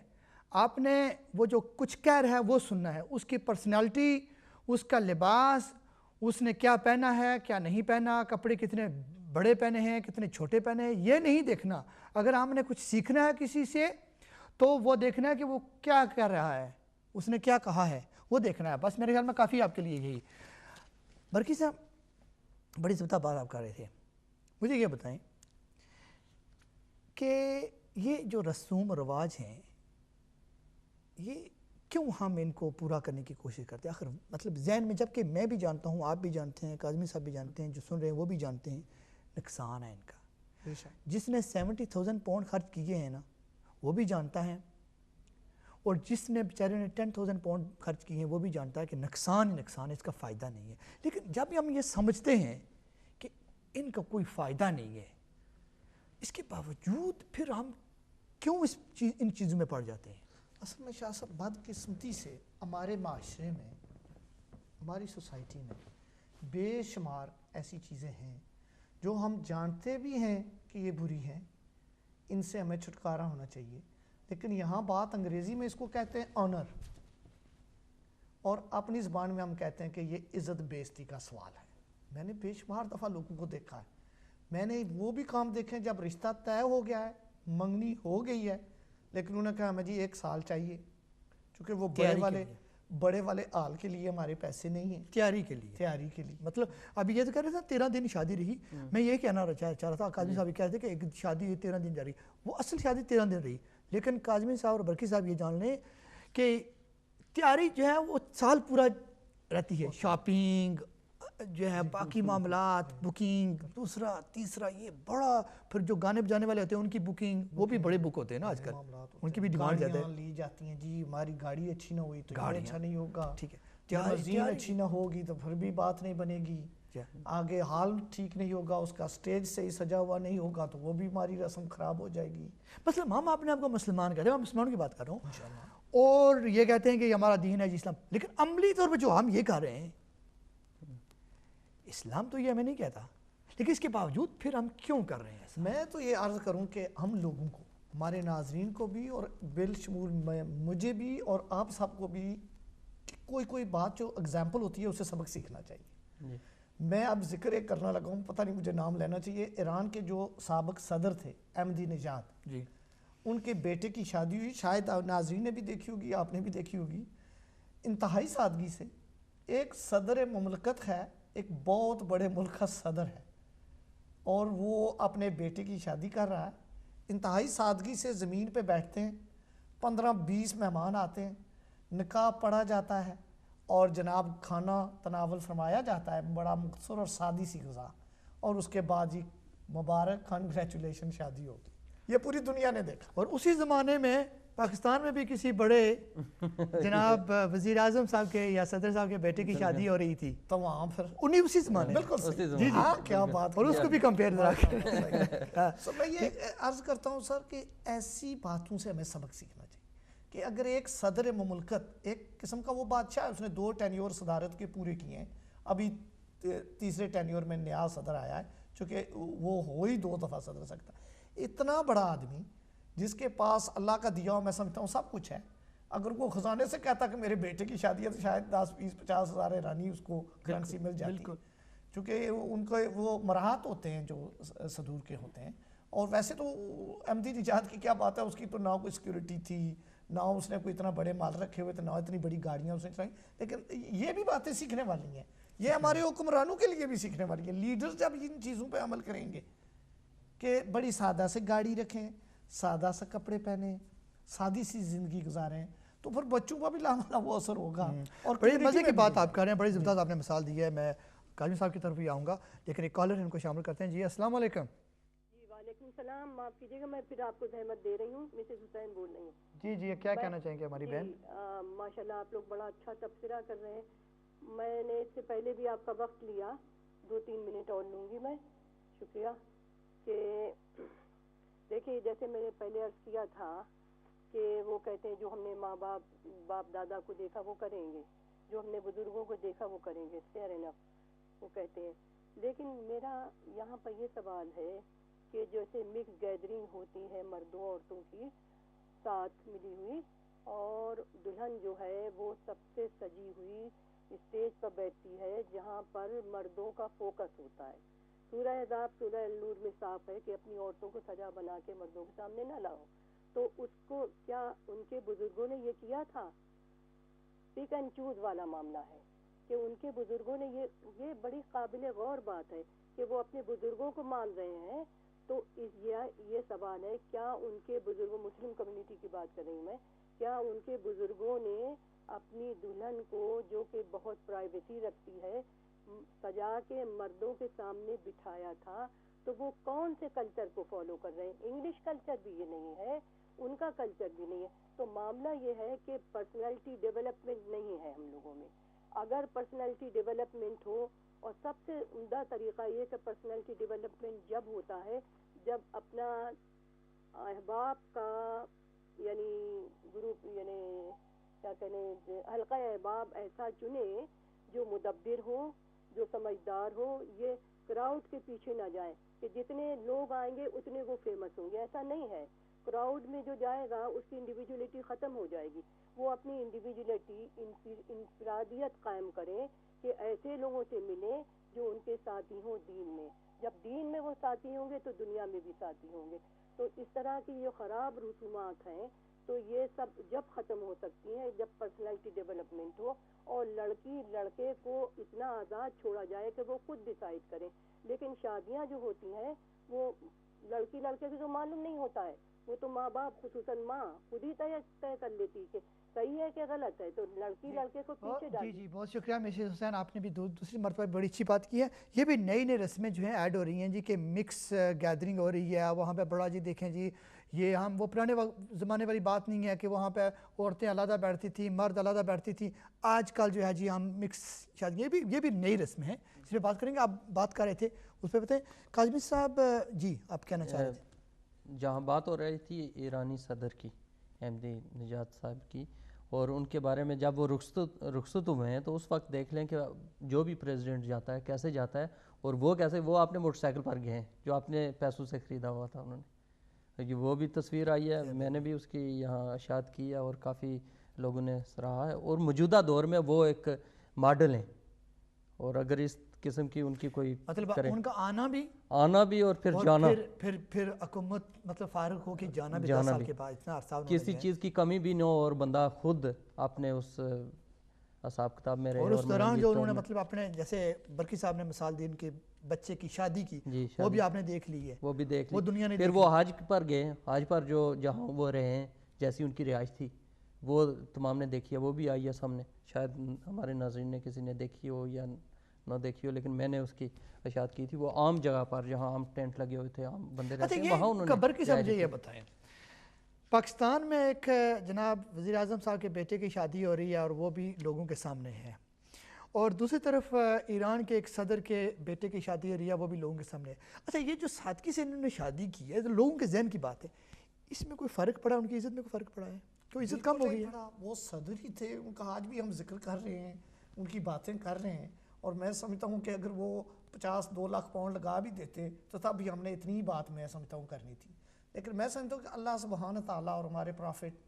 [SPEAKER 3] آپ نے وہ جو کچھ کہہ رہا ہے وہ سننا ہے، اس کی پرسنالٹی، اس کا لباس، اس نے کیا پہنا ہے کیا نہیں پہنا، کپڑے کتنے بڑے پہنے ہیں کتنے چھوٹے پہنے ہیں، یہ نہیں دیکھنا۔ اگر ہم نے کچھ سیکھنا ہے کسی سے تو وہ دیکھنا ہے کہ وہ کیا کر رہا ہے، اس نے کیا کہا ہے، وہ دیکھنا ہے۔ بس میرے خیال میں کافی آپ کے لیے یہی۔ برکی صاحب بڑی زبردست بات آپ کر رہے تھے، مجھے یہ بتائیں کہ یہ جو رسوم و رواج ہیں یہ کیوں ہم ان کو پورا کرنے کی کوشش کرتے ہیں؟ آخر مطلب ذہن میں، جب کہ میں بھی جانتا ہوں، آپ بھی جانتے ہیں، کاظمی صاحب بھی جانتے ہیں، جو سن رہے ہیں وہ بھی جانتے ہیں، نقصان ہے ان کا۔ جس نے 70,000 پاؤنڈ خرچ کیے ہیں نا وہ بھی جانتا ہے، اور جس نے بیچارے نے 10,000 پاؤنڈ خرچ کیے ہیں وہ بھی جانتا ہے کہ نقصان ہی نقصان ہے، اس کا فائدہ نہیں ہے۔ لیکن جب ہم یہ سمجھتے ہیں کہ ان کا کوئی فائدہ نہیں ہے، اس کے باوجود پھر ہم کیوں ان چیزوں میں پڑ جاتے ہیں؟
[SPEAKER 6] اصل میں شاہ صاحب بدقسمتی سے ہمارے معاشرے میں، ہماری سوسائٹی میں بے شمار ایسی چیزیں ہیں جو ہم جانتے بھی ہیں کہ یہ بری ہیں، ان سے ہمیں چھٹکارا ہونا چاہیے، لیکن یہاں بات انگریزی میں اس کو کہتے ہیں آنر، اور اپنی زبان میں ہم کہتے ہیں کہ یہ عزت بے عزتی کا سوال ہے۔ میں نے بے شمار دفعہ لوگوں کو دیکھا ہے، میں نے وہ بھی کام دیکھے جب رشتہ طے ہو گیا ہے، منگنی ہو گئی ہے، لیکن انہوں نے کہا ہمیں جی 1 سال چاہیے، چونکہ وہ بڑے والے آل کے لیے ہمارے پیسے نہیں ہیں، تیاری کے لیے۔
[SPEAKER 3] مطلب ابھی یہ تو کہہ رہے تھے 13 دن شادی رہی، میں یہ کہنا چاہ رہا تھا، کاظمی صاحب کہہ رہے تھے کہ ایک شادی 13 دن جاری، وہ اصل شادی 13 دن رہی، لیکن کاظمی صاحب اور برکی صاحب یہ جان لیں کہ تیاری جو ہے وہ سال پورا رہتی ہے، شاپنگ جو ہے، باقی معاملات، بکنگ، دوسرا تیسرا، یہ بڑا، پھر جو گانے بجانے والے ہوتے ہیں ان کی بکنگ، وہ بھی بڑے بک ہوتے ہیں نا آج کل، ان کی بھی ڈیمانڈ زیادہ ہے۔
[SPEAKER 6] لی جاتی ہیں جی ہماری گاڑی اچھی نہ ہوئی تو یہ اچھا نہیں ہوگا،
[SPEAKER 3] ٹھیک ہے،
[SPEAKER 6] لموزین اچھی نہ ہوگی تو پھر بھی بات نہیں بنے گی، آگے ہال ٹھیک نہیں ہوگا، اس کا سٹیج صحیح سجا ہوا نہیں ہوگا تو وہ بھی ہماری رسم خراب ہو جائے گی۔
[SPEAKER 3] مثلا ہم اپنے آپ کو مسلمان کہتے ہیں، میں مسلمانوں کی بات کر رہا ہوں، اور یہ کہتے ہیں کہ ہمارا دین ہے جی اسلام، لیکن عملی طور پہ جو ہم یہ کر رہے ہیں، اسلام تو یہ ہمیں نہیں کہتا، لیکن اس کے باوجود پھر ہم کیوں کر رہے ہیں؟
[SPEAKER 6] میں تو یہ عرض کروں کہ ہم لوگوں کو، ہمارے ناظرین کو بھی اور بالشمول مجھے بھی اور آپ سب کو بھی، کوئی بات جو اگزامپل ہوتی ہے اسے سبق سیکھنا چاہیے۔ میں اب ذکر ایک کرنا لگا ہوں، پتہ نہیں مجھے نام لینا چاہیے، ایران کے جو سابق صدر تھے احمدی نژاد، ان کے بیٹے کی شادی ہوئی، شاید ناظرین نے بھی دیکھی ہوگی، آپ نے بھی دیکھی ہوگی، انتہائی سادگی سے۔ ایک صدر مملکت ہے، ایک بہت بڑے ملک کا صدر ہے، اور وہ اپنے بیٹے کی شادی کر رہا ہے، انتہائی سادگی سے زمین پہ بیٹھتے ہیں، 15-20 مہمان آتے ہیں، نکاح پڑھا جاتا ہے اور جناب کھانا تناول فرمایا جاتا ہے، بڑا مختصر اور سادی سی غذا، اور اس کے بعد جی مبارک کنگریچولیشن شادی ہوگی۔ یہ پوری دنیا نے دیکھا۔
[SPEAKER 3] اور اسی زمانے میں پاکستان میں بھی کسی بڑے جناب وزیر اعظم صاحب کے یا صدر صاحب کے بیٹے کی شادی ہو رہی تھی،
[SPEAKER 6] تو وہاں پھر
[SPEAKER 3] انہیں اسی زمانے،
[SPEAKER 6] بالکل ہاں، کیا بات،
[SPEAKER 3] اور اس کو بھی کمپیئر کرا
[SPEAKER 6] کے میں یہ عرض کرتا ہوں سر کہ ایسی باتوں سے ہمیں سبق سیکھنا چاہیے کہ اگر ایک صدر مملکت، ایک قسم کا وہ بادشاہ ہے، اس نے 2 ٹینیور صدارت کے پورے کیے ہیں، ابھی تیسرے ٹینیور میں نیا صدر آیا ہے، چونکہ وہ ہو ہی 2 دفعہ صدر سکتا ہے۔ اتنا بڑا آدمی جس کے پاس اللہ کا دیا ہو، میں سمجھتا ہوں سب کچھ ہے، اگر وہ خزانے سے کہتا کہ میرے بیٹے کی شادی ہے تو شاید 10-20-50 ہزار ایرانی اس کو کرنسی مل جاتی، چونکہ ان کو وہ مراحت ہوتے ہیں جو صدور کے ہوتے ہیں۔ اور ویسے تو احمدی نژاد کی کیا بات ہے، اس کی تو نہ کوئی سیکیورٹی تھی، نہ اس نے کوئی اتنا بڑے مال رکھے ہوئے تھے، نہ اتنی بڑی گاڑیاں اس نے چلائی، لیکن یہ بھی باتیں سیکھنے والی ہیں، یہ ہمارے حکمرانوں کے لیے بھی سیکھنے والی ہیں۔ لیڈرز جب ان چیزوں پہ عمل کریں گے کہ بڑی سادہ سے گاڑی رکھیں، سادہ سے کپڑے پہنیں، سادی سی زندگی گزاریں، تو پھر بچوں کا بھی لامحالہ وہ اثر ہوگا۔ اور
[SPEAKER 3] بڑی مزے کی بات آپ کر رہے ہیں، بڑی زبردست آپ نے مثال دی ہے، میں کاظمی صاحب کی طرف بھی آؤں گا، لیکن ایک کالر ان کو شامل کرتے ہیں۔ جی السلام علیکم۔
[SPEAKER 5] جی وعلیکم السلام، معاف کیجیے گا میں پھر آپ کو زحمت دے رہی ہوں، مسز حسین بول رہی ہوں۔
[SPEAKER 3] جی جی، کیا کہنا چاہیں گے ہماری بہن؟
[SPEAKER 5] ماشاء اللہ آپ لوگ بڑا اچھا تبصرہ کر رہے ہیں، میں نے اس سے پہلے بھی آپ کا وقت لیا، 2-3 منٹ اور لوں گی میں، شکریہ۔ کہ دیکھیے جیسے میں نے پہلے عرض کیا تھا کہ وہ کہتے ہیں جو ہم نے ماں باپ دادا کو دیکھا وہ کریں گے، جو ہم نے بزرگوں کو دیکھا وہ کریں گے، فیئر انف وہ کہتے ہیں، لیکن میرا یہاں پر یہ سوال ہے کہ جیسے مکس گیدرنگ ہوتی ہے مردوں عورتوں کی ساتھ ملی ہوئی، اور دلہن جو ہے وہ سب سے سجی ہوئی اسٹیج پر بیٹھتی ہے جہاں پر مردوں کا فوکس ہوتا ہے. سورہ احزاب سورہ النور میں صاف ہے کہ اپنی عورتوں کو سجا بنا کے مردوں کے سامنے نہ لاؤ. تو اس کو کیا ان کے بزرگوں نے یہ کیا تھا؟ پک اینڈ چوز والا معاملہ ہے کہ ان کے بزرگوں نے یہ بڑی قابل غور بات ہے کہ وہ اپنے بزرگوں کو مان رہے ہیں. تو یہ سوال ہے کیا ان کے بزرگوں، مسلم کمیونٹی کی بات کر رہی ہوں میں، کیا ان کے بزرگوں نے اپنی دلہن کو جو کہ بہت پرائیویسی رکھتی ہے سجا کے مردوں کے سامنے بٹھایا تھا؟ تو وہ کون سے کلچر کو فالو کر رہے ہیں؟ انگلش کلچر بھی یہ نہیں ہے، ان کا کلچر بھی نہیں ہے. تو معاملہ یہ ہے کہ پرسنالٹی ڈیولپمنٹ نہیں ہے ہم لوگوں میں. اگر پرسنالٹی ڈیولپمنٹ ہو، اور سب سے عمدہ طریقہ یہ کہ پرسنالٹی ڈیولپمنٹ جب ہوتا ہے جب اپنا احباب کا یعنی گروپ یعنی کیا کہنے حلقہ احباب ایسا چنے جو مدبر ہو، جو سمجھدار ہو، یہ کراؤڈ کے پیچھے نہ جائے کہ جتنے لوگ آئیں گے اتنے وہ فیمس ہوں گے. ایسا نہیں ہے. کراؤڈ میں جو جائے گا اس کی انڈیویجولیٹی ختم ہو جائے گی. وہ اپنی انڈیویجولیٹی انفرادیت قائم کریں کہ ایسے لوگوں سے ملیں جو ان کے ساتھی ہوں دین میں. جب دین میں وہ ساتھی ہوں گے تو دنیا میں بھی ساتھی ہوں گے. تو اس طرح کی یہ خراب رسومات ہیں تو یہ سب جب ختم ہو سکتی ہیں جب پرسنالٹی ڈیولپمنٹ ہو اور لڑکی لڑکے کو اتنا آزاد چھوڑا جائے کہ وہ خود ڈیسائیڈ کریں. لیکن شادیاں جو ہوتی ہیں وہ لڑکی لڑکے کو معلوم نہیں ہوتا ہے، وہ تو ماں باپ خصوصاً ماں خود ہی طے کر لیتی کہ صحیح ہے کہ غلط ہے. تو لڑکی لڑکے کو پیچھے ڈال.
[SPEAKER 3] جی بہت شکریہ مسز حسین، آپ نے بھی دوسری مرتبہ بڑی اچھی بات کی ہے. یہ بھی نئی نئی رسمیں جو ہیں ایڈ ہو رہی ہیں جی کہ مکس گیدرنگ ہو رہی ہے وہاں پہ. بڑا جی دیکھیں جی یہ ہم وہ پرانے زمانے والی بات نہیں ہے کہ وہاں پہ عورتیں علیحدہ بیٹھتی تھیں مرد علیحدہ بیٹھتی تھیں. آج کل جو ہے جی ہم مکس شادی یہ بھی نئی رسمیں ہیں، اس پہ بات کریں گے. آپ بات کر رہے تھے اس پہ بتائیں کاظمی صاحب. جی آپ کہنا چاہ رہے تھے.
[SPEAKER 4] جہاں بات ہو رہی تھی ایرانی صدر کی، احمدی نژاد صاحب کی، اور ان کے بارے میں جب وہ رخصت ہوئے ہیں تو اس وقت دیکھ لیں کہ جو بھی پریزیڈنٹ جاتا ہے کیسے جاتا ہے اور وہ کیسے، وہ اپنے موٹر سائیکل پر گئے ہیں جو اپنے پیسوں سے خریدا ہوا تھا انہوں نے. وہ بھی تصویر آئی ہے، میں نے بھی اس کی یہاں اشاعت کی ہے اور کافی لوگوں نے سراہا ہے. اور موجودہ دور میں وہ ایک ماڈل ہیں. اور اگر اس قسم کی ان کی کوئی
[SPEAKER 3] مطلب ان کا آنا بھی اور
[SPEAKER 4] پھر جانا،
[SPEAKER 3] پھر حکومت مطلب فارغ ہو کے جانا بھی 10 سال کے بعد اتنا عرصہ
[SPEAKER 4] کسی چیز کی کمی بھی نہ ہو اور بندہ خود اپنے اس حساب کتاب میں رہے.
[SPEAKER 3] اور اس دوران جو انہوں نے مطلب اپنے جیسے برکی صاحب نے مثال دی ان کے بچے کی شادی کی، وہ بھی آپ نے دیکھ لی ہے.
[SPEAKER 4] وہ بھی دیکھ لی.
[SPEAKER 3] وہ دنیا نے
[SPEAKER 4] پھر وہ حج پر گئے، حج پر جو جہاں وہ رہے ہیں جیسی ان کی رہائش تھی وہ تمام نے دیکھی ہے. وہ بھی آئی ہے سامنے، شاید ہمارے ناظرین نے کسی نے دیکھی ہو یا نہ دیکھی ہو، لیکن میں نے اس کی اشاعت کی تھی. وہ عام جگہ پر جہاں عام ٹینٹ لگے ہوئے تھے، عام بندے رہتے ہیں، وہاں انہوں نے.
[SPEAKER 3] برکی صاحب مجھے یہ بتائیں، پاکستان میں ایک جناب وزیر اعظم صاحب کے بیٹے کی شادی ہو رہی ہے اور وہ بھی لوگوں کے سامنے ہے، اور دوسری طرف ایران کے ایک صدر کے بیٹے کی شادی ہو رہی ہے وہ بھی لوگوں کے سامنے ہے. اچھا یہ جو سادگی سے انہوں نے شادی کی ہے، لوگوں کے ذہن کی بات ہے، اس میں کوئی فرق پڑا؟ ان کی عزت میں کوئی فرق پڑا ہے؟ کوئی عزت کم ہو گئی ہے؟
[SPEAKER 6] وہ صدر ہی تھے، ان کا آج بھی ہم ذکر کر رہے ہیں، ان کی باتیں کر رہے ہیں. اور میں سمجھتا ہوں کہ اگر وہ 50-2 لاکھ پاؤنڈ لگا بھی دیتے تو تب بھی ہم نے اتنی بات میں سمجھتا ہوں کرنی تھی. لیکن میں سمجھتا ہوں کہ اللہ سبحانہ تعالیٰ اور ہمارے پرافٹ.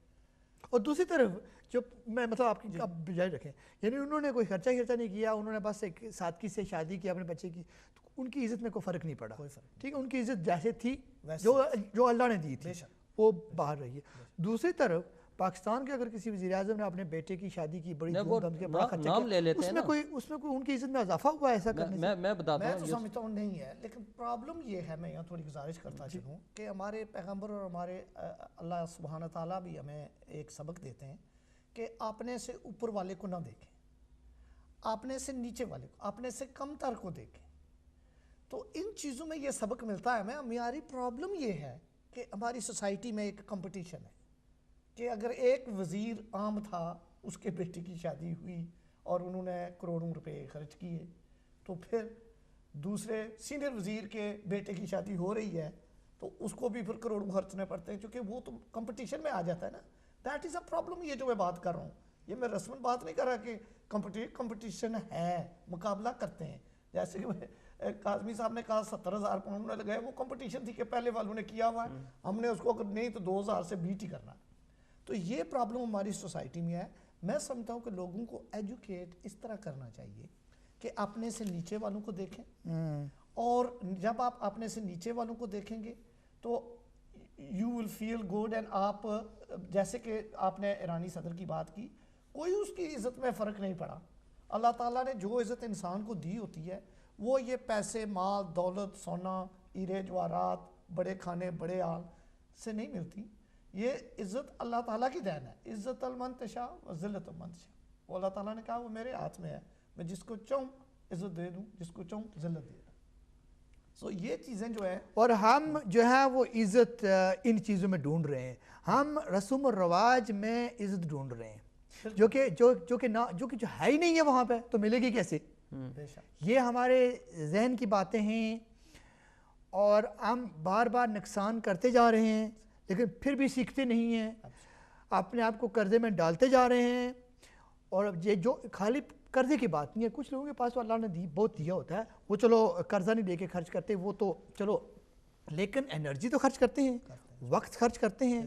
[SPEAKER 3] اور دوسری طرف جو میں مطلب آپ کی بجائے رکھیں، یعنی انہوں نے کوئی خرچہ نہیں کیا، انہوں نے بس ایک سادگی سے شادی کی اپنے بچے کی، تو ان کی عزت میں کوئی فرق نہیں پڑا. ٹھیک ہے، ان کی عزت جیسے تھی جو اللہ نے دی تھی وہ باہر رہی ہے. دوسری طرف پاکستان کے اگر کسی وزیر اعظم نے اپنے بیٹے کی شادی کی بڑی دھوم دھام کے بڑا خرچہ کیا، اس میں کوئی ان کی عزت میں اضافہ ہوا ایسا کرنے سے؟
[SPEAKER 4] میں بتاتا ہوں،
[SPEAKER 6] میں تو سمجھتا ہوں نہیں ہے. لیکن پرابلم یہ ہے، میں یہاں تھوڑی گزارش کرتا چلوں کہ ہمارے پیغمبر اور ہمارے اللہ سبحانہ تعالیٰ بھی ہمیں ایک سبق دیتے ہیں کہ اپنے سے اوپر والے کو نہ دیکھیں، اپنے سے نیچے والے کو، اپنے سے کم تر کو دیکھیں. تو ان چیزوں میں یہ سبق ملتا ہے. ہماری پرابلم یہ ہے کہ ہماری سوسائٹی میں ایک کمپٹیشن ہے کہ اگر ایک وزیر عام تھا، اس کے بیٹے کی شادی ہوئی اور انہوں نے کروڑوں روپے خرچ کیے، تو پھر دوسرے سینئر وزیر کے بیٹے کی شادی ہو رہی ہے تو اس کو بھی پھر کروڑوں خرچنے پڑتے ہیں، کیونکہ وہ تو کمپٹیشن میں آ جاتا ہے نا. That is a problem. یہ جو میں بات کر رہا ہوں، یہ میں رسمن بات نہیں کر رہا کہ کمپٹیشن ہے، مقابلہ کرتے ہیں. جیسے کہ کاظمی صاحب نے کہا 70,000 پاؤنڈ نے لگائے، وہ کمپٹیشن تھی کہ پہلے والوں نے کیا ہوا ہے، ہم نے اس کو اگر نہیں تو 2,000 سے بیٹ ہی کرنا. تو یہ پرابلم ہماری سوسائٹی میں ہے. میں سمجھتا ہوں کہ لوگوں کو ایجوکیٹ اس طرح کرنا چاہیے کہ اپنے سے نیچے والوں کو دیکھیں, اور جب آپ اپنے سے نیچے والوں کو دیکھیں گے تو you will feel good. And آپ جیسے کہ آپ نے ایرانی صدر کی بات کی, کوئی اس کی عزت میں فرق نہیں پڑا. اللہ تعالیٰ نے جو عزت انسان کو دی ہوتی ہے وہ یہ پیسے, مال, دولت, سونا, ہیرے جواہرات, بڑے کھانے, بڑے آل سے نہیں ملتی. یہ عزت اللہ تعالیٰ کی دین ہے. عزت المن تشاء و ذلت المن تشاء. وہ اللہ تعالیٰ نے کہا وہ میرے ہاتھ میں ہے, میں جس کو چاہوں عزت دے دوں, جس کو چاہوں ذلت دے دوں. سو یہ چیزیں جو ہے,
[SPEAKER 3] اور ہم جو ہے وہ عزت ان چیزوں میں ڈھونڈ رہے ہیں. ہم رسوم و رواج میں عزت ڈھونڈ رہے ہیں جو کہ جو ہے ہی نہیں ہے وہاں پہ, تو ملے گی کیسے؟ یہ ہمارے ذہن کی باتیں ہیں اور ہم بار بار نقصان کرتے جا رہے ہیں لیکن پھر بھی سیکھتے نہیں ہیں, اپنے آپ کو قرضے میں ڈالتے جا رہے ہیں. اور یہ جو خالی قرضے کی بات نہیں ہے, کچھ لوگوں کے پاس تو اللہ نے بہت دیا ہوتا ہے, وہ چلو قرضہ نہیں دے کے خرچ کرتے, وہ تو چلو, لیکن انرجی تو خرچ کرتے ہیں, وقت خرچ کرتے ہیں.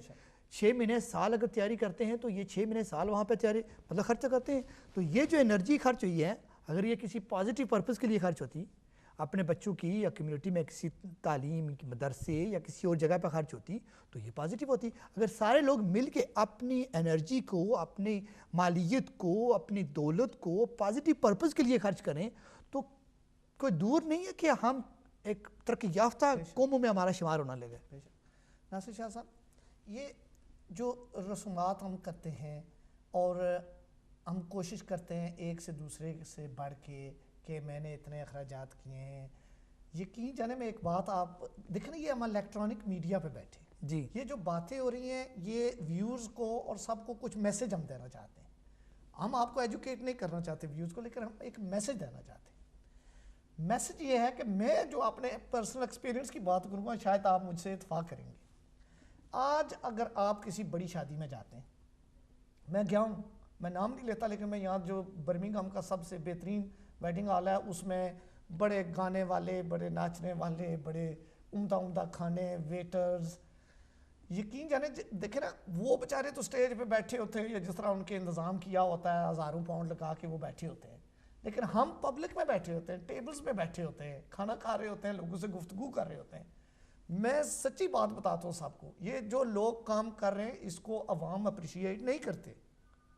[SPEAKER 3] 6 مہینے سال اگر تیاری کرتے ہیں تو یہ 6 مہینے سال وہاں پہ تیاری مطلب خرچہ کرتے ہیں. تو یہ جو انرجی خرچ ہوئی ہے, اگر یہ کسی پازیٹیو پرپس کے لیے خرچ ہوتی, اپنے بچوں کی یا کمیونٹی میں کسی تعلیم مدرسے یا کسی اور جگہ پہ خرچ ہوتی تو یہ پازیٹیو ہوتی. اگر سارے لوگ مل کے اپنی انرجی کو, اپنی مالیت کو, اپنی دولت کو پازیٹیو پرپس کے لیے خرچ کریں تو کوئی دور نہیں ہے کہ ہم ایک ترقی یافتہ قوموں میں ہمارا شمار ہونا لگے.
[SPEAKER 6] ناصر شاہ صاحب, یہ جو رسومات ہم کرتے ہیں اور ہم کوشش کرتے ہیں ایک سے دوسرے سے بڑھ کے کہ میں نے اتنے اخراجات کیے ہیں, یقین جانے میں ایک بات آپ دیکھیں نا, یہ ہم الیکٹرانک میڈیا پہ بیٹھے
[SPEAKER 3] جی,
[SPEAKER 6] یہ جو باتیں ہو رہی ہیں یہ ویورز کو اور سب کو کچھ میسج ہم دینا چاہتے ہیں. ہم آپ کو ایجوکیٹ نہیں کرنا چاہتے ویورز کو, لیکن ہم ایک میسج دینا چاہتے ہیں. میسج یہ ہے کہ میں جو اپنے پرسنل ایکسپیرینس کی بات کروں گا, شاید آپ مجھ سے اتفاق کریں گے. آج اگر آپ کسی بڑی شادی میں جاتے ہیں, میں گیا ہوں, میں نام نہیں لیتا, لیکن میں یہاں جو برمنگھم کا سب سے بہترین ویڈنگ ہال ہے اس میں بڑے گانے والے, بڑے ناچنے والے, بڑے عمدہ کھانے, ویٹرز, یقین جانے دیکھیں نا, وہ بیچارے تو سٹیج پہ بیٹھے ہوتے ہیں یا جس طرح ان کے انتظام کیا ہوتا ہے, ہزاروں پاؤنڈ لگا کے وہ بیٹھے ہوتے ہیں, لیکن ہم پبلک میں بیٹھے ہوتے ہیں, ٹیبلز پہ بیٹھے ہوتے ہیں, کھانا کھا رہے ہوتے ہیں, لوگوں سے گفتگو کر رہے ہوتے ہیں. میں سچی بات بتاتا ہوں سب کو, یہ جو لوگ کام کر رہے ہیں اس کو عوام اپریشیٹ نہیں کرتے.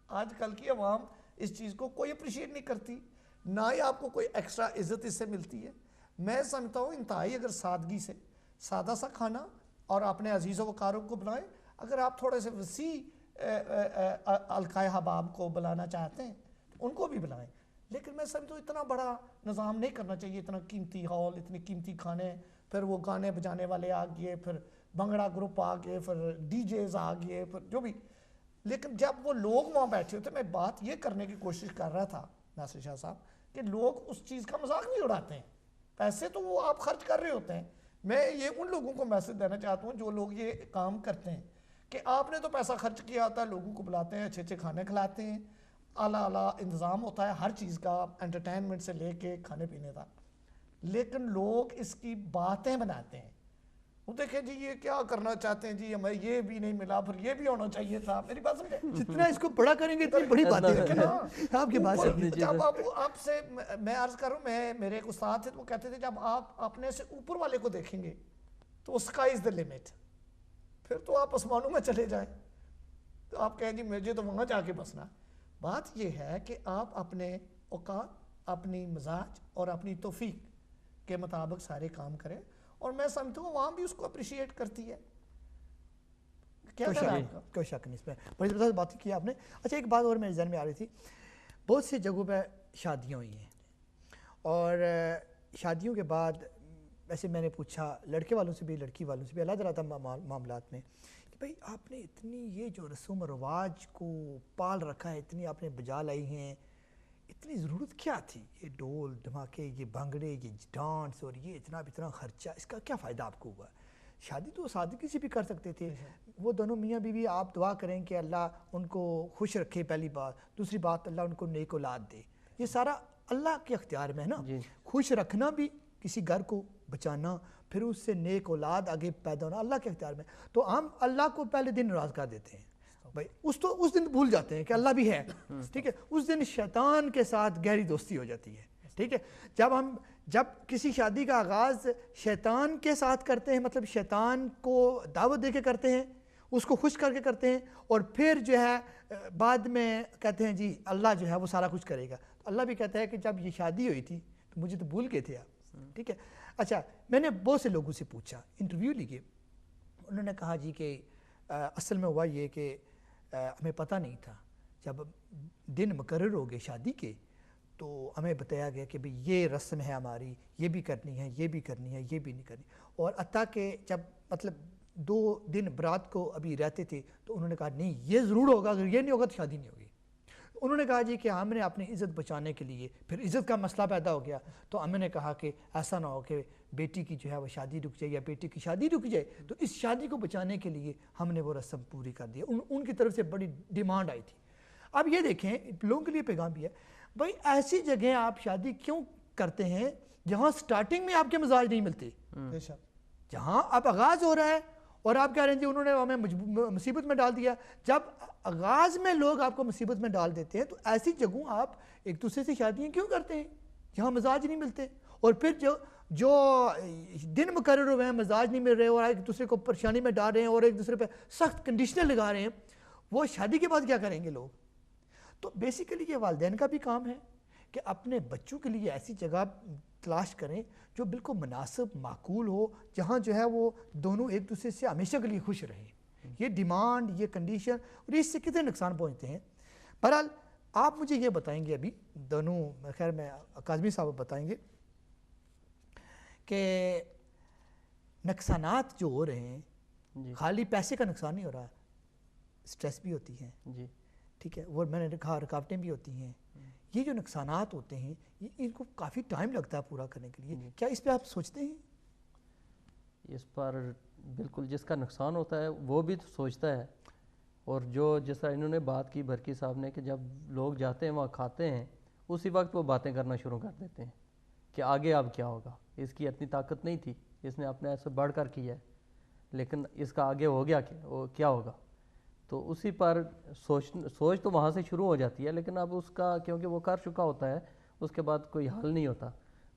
[SPEAKER 6] آج کل کی عوام اس چیز کو کوئی اپریشیٹ نہیں کرتی, نہ ہی آپ کو کوئی ایکسٹرا عزت اس سے ملتی ہے. میں سمجھتا ہوں انتہائی اگر سادگی سے سادہ سا کھانا اور اپنے عزیز و وقاروں کو بلائیں, اگر آپ تھوڑے سے وسیع القائے حباب کو بلانا چاہتے ہیں تو ان کو بھی بلائیں, لیکن میں سمجھتا ہوں اتنا بڑا نظام نہیں کرنا چاہیے. اتنا قیمتی ہال, اتنے قیمتی کھانے, پھر وہ گانے بجانے والے آ گئے, پھر بھنگڑا گروپ آ گئے, پھر ڈی جیز آ گئے, پھر جو بھی. لیکن جب وہ لوگ وہاں بیٹھے ہوتے, میں بات یہ کرنے کی کوشش کر رہا تھا ناصر شاہ صاحب کہ لوگ اس چیز کا مذاق نہیں اڑاتے ہیں. پیسے تو وہ آپ خرچ کر رہے ہوتے ہیں. میں یہ ان لوگوں کو میسج دینا چاہتا ہوں جو لوگ یہ کام کرتے ہیں کہ آپ نے تو پیسہ خرچ کیا ہوتا ہے, لوگوں کو بلاتے ہیں, اچھے کھانے کھلاتے ہیں, اعلیٰ انتظام ہوتا ہے ہر چیز کا, انٹرٹینمنٹ سے لے کے کھانے پینے تک, لیکن لوگ اس کی باتیں بناتے ہیں. وہ دیکھیں جی یہ کیا کرنا چاہتے ہیں, جی ہمیں یہ بھی نہیں ملا, پھر یہ بھی ہونا چاہیے تھا. میری بات سمجھے,
[SPEAKER 3] جتنا اس کو بڑا کریں گے اتنی بڑی باتیں ہیں. آپ کی بات صحیح ہے.
[SPEAKER 6] جب آپ سے میں عرض کروں, میرے ایک استاد تھے, وہ کہتے تھے جب آپ اپنے سے اوپر والے کو دیکھیں گے تو اسکائی از دا لمٹ, پھر تو آپ آسمانوں میں چلے جائیں, تو آپ کہیں جی مجھے تو وہاں جا کے بسنا. بات یہ ہے کہ آپ اپنے اوقات, اپنی مزاج اور اپنی توفیق کے مطابق سارے کام کریں, اور میں سمجھتا ہوں وہاں بھی اس کو اپریشیٹ کرتی ہے. کیا
[SPEAKER 3] کوئی شک نہیں اس میں, بڑی زبردست بات کی آپ نے. اچھا ایک بات اور میرے ذہن میں آ رہی تھی, بہت سی جگہوں پہ شادیاں ہوئی ہیں, اور شادیوں کے بعد ویسے میں نے پوچھا لڑکے والوں سے بھی لڑکی والوں سے بھی علیحدہ علیحدہ معاملات میں کہ بھائی آپ نے اتنی یہ جو رسوم و رواج کو پال رکھا ہے, اتنی آپ نے بجا لائی ہیں, اتنی ضرورت کیا تھی؟ یہ ڈول دھماکے, یہ بھنگڑے, یہ ڈانس, اور یہ اتنا خرچہ, اس کا کیا فائدہ آپ کو ہوا؟ شادی تو سادگی سے بھی کر سکتے تھے. وہ دونوں میاں بیوی آپ دعا کریں کہ اللہ ان کو خوش رکھے, پہلی بات. دوسری بات اللہ ان کو نیک اولاد دے. یہ سارا اللہ کے اختیار میں ہے نا. خوش رکھنا بھی کسی گھر کو, بچانا, پھر اس سے نیک اولاد آگے پیدا ہونا اللہ کے اختیار میں. تو ہم اللہ کو پہلے دن ناراض کر دیتے ہیں, بھائی اس دن بھول جاتے ہیں کہ اللہ بھی ہے, ٹھیک ہے. اس دن شیطان کے ساتھ گہری دوستی ہو جاتی ہے, ٹھیک ہے. جب کسی شادی کا آغاز شیطان کے ساتھ کرتے ہیں, مطلب شیطان کو دعوت دے کے کرتے ہیں, اس کو خوش کر کے کرتے ہیں, اور پھر جو ہے بعد میں کہتے ہیں جی اللہ جو ہے وہ سارا کچھ کرے گا. تو اللہ بھی کہتا ہے کہ جب یہ شادی ہوئی تھی تو مجھے تو بھول گئے تھے آپ, ٹھیک ہے. اچھا, میں نے بہت سے لوگوں سے پوچھا, انٹرویو لیے, انہوں نے کہا جی کہ اصل میں ہوا یہ کہ ہمیں پتہ نہیں تھا, جب دن مقرر ہو گئے شادی کے تو ہمیں بتایا گیا کہ بھئی یہ رسم ہے ہماری, یہ بھی کرنی ہے, یہ بھی کرنی ہے, یہ بھی نہیں کرنی. اور حتیٰ کہ جب مطلب 2 دن برات کو ابھی رہتے تھے تو انہوں نے کہا نہیں یہ ضرور ہوگا, اگر یہ نہیں ہوگا تو شادی نہیں ہوگی. انہوں نے کہا جی کہ ہم نے اپنی عزت بچانے کے لیے, پھر عزت کا مسئلہ پیدا ہو گیا, تو ہم نے کہا کہ ایسا نہ ہو کہ بیٹی کی جو ہے وہ شادی رک جائے یا بیٹی کی شادی رک جائے, تو اس شادی کو بچانے کے لیے ہم نے وہ رسم پوری کر دی. ان کی طرف سے بڑی ڈیمانڈ آئی تھی. اب یہ دیکھیں لوگوں کے لیے پیغام بھی ہے, بھائی ایسی جگہیں آپ شادی کیوں کرتے ہیں جہاں سٹارٹنگ میں آپ کے مزاج نہیں ملتے, جہاں اب آغاز ہو رہا ہے اور آپ کہہ رہے ہیں جی انہوں نے ہمیں مصیبت میں ڈال دیا. جب آغاز میں لوگ آپ کو مصیبت میں ڈال دیتے ہیں تو ایسی جگہوں آپ ایک دوسرے سے شادیاں کیوں کرتے ہیں جہاں مزاج نہیں ملتے, اور پھر جو دن مقرر ہوئے ہیں مزاج نہیں مل رہے اور ایک دوسرے کو پریشانی میں ڈال رہے ہیں اور ایک دوسرے پہ سخت کنڈیشنیں لگا رہے ہیں, وہ شادی کے بعد کیا کریں گے لوگ. تو بیسیکلی یہ والدین کا بھی کام ہے کہ اپنے بچوں کے لیے ایسی جگہ تلاش کریں جو بالکل مناسب معقول ہو, جہاں جو ہے وہ دونوں ایک دوسرے سے ہمیشہ کے لیے خوش رہیں. یہ ڈیمانڈ, یہ کنڈیشن, اور اس سے کتنے نقصان پہنچتے ہیں. بہرحال آپ مجھے یہ بتائیں گے, ابھی دونوں خیر میں کاظمی صاحب بتائیں گے کہ نقصانات جو ہو رہے ہیں خالی پیسے کا نقصان نہیں ہو رہا, سٹریس بھی ہوتی ہے, ٹھیک ہے, وہ میں نے کہا رکاوٹیں بھی ہوتی ہیں. یہ جو نقصانات ہوتے ہیں ان کو کافی ٹائم لگتا ہے پورا کرنے کے لیے, کیا اس پہ آپ سوچتے ہیں؟
[SPEAKER 4] اس پر بالکل, جس کا نقصان ہوتا ہے وہ بھی تو سوچتا ہے, اور جس طرح انہوں نے بات کی بھرکی صاحب نے کہ جب لوگ جاتے ہیں وہاں کھاتے ہیں اسی وقت وہ باتیں کرنا شروع کر دیتے ہیں کہ آگے اب کیا ہوگا, اس کی اتنی طاقت نہیں تھی, اس نے اپنے ایسے بڑھ کر کیا ہے, لیکن اس کا آگے ہو گیا کیا ہوگا. تو اسی پر سوچ تو وہاں سے شروع ہو جاتی ہے, لیکن اب اس کا کیونکہ وہ کر چکا ہوتا ہے اس کے بعد کوئی حل نہیں ہوتا.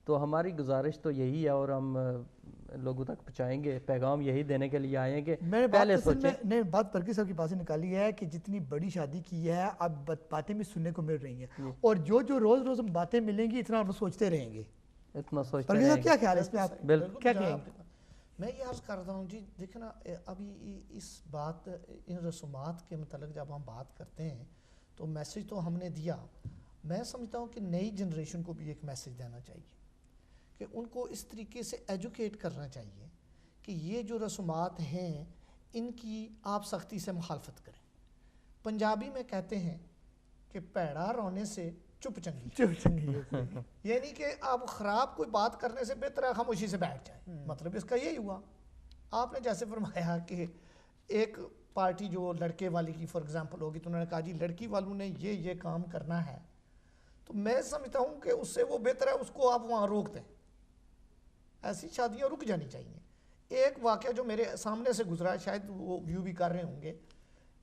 [SPEAKER 4] تو ہماری گزارش تو یہی ہے اور ہم لوگوں تک پہنچائیں گے, پیغام یہی دینے کے لیے آئے ہیں کہ پہلے سوچیں.
[SPEAKER 3] میں نے بات برکی صاحب کی بات سے نکالی ہے کہ جتنی بڑی شادی کی ہے اب باتیں بھی سننے کو مل رہی ہیں, اور جو روز باتیں ملیں گی اتنا ہم سوچتے رہیں گے,
[SPEAKER 4] اتنا سوچتے رہیں گے.
[SPEAKER 3] کیا خیال ہے اس پہ آپ کیا کہیں گے؟
[SPEAKER 6] میں یہ عرض کرتا ہوں جی, دیکھیں نا ابھی اس بات ان رسومات کے متعلق جب ہم بات کرتے ہیں تو میسج تو ہم نے دیا. میں سمجھتا ہوں کہ نئی جنریشن کو بھی ایک میسج دینا چاہیے کہ ان کو اس طریقے سے ایجوکیٹ کرنا چاہیے کہ یہ جو رسومات ہیں ان کی آپ سختی سے مخالفت کریں. پنجابی میں کہتے ہیں کہ پیڑا رونے سے چپ چنگی, یعنی کہ آپ خراب کوئی بات کرنے سے بہتر ہے خاموشی سے بیٹھ جائیں. مطلب اس کا یہی ہوا. آپ نے جیسے فرمایا کہ ایک پارٹی جو لڑکے والی کی فار ایگزامپل ہوگی تو انہوں نے کہا جی لڑکی والوں نے یہ کام کرنا ہے, تو میں سمجھتا ہوں کہ اس سے وہ بہتر ہے اس کو آپ وہاں روک دیں. ایسی شادیاں رک جانی چاہیے. ایک واقعہ جو میرے سامنے سے گزرا ہے, شاید وہ ویو بھی کر رہے ہوں گے,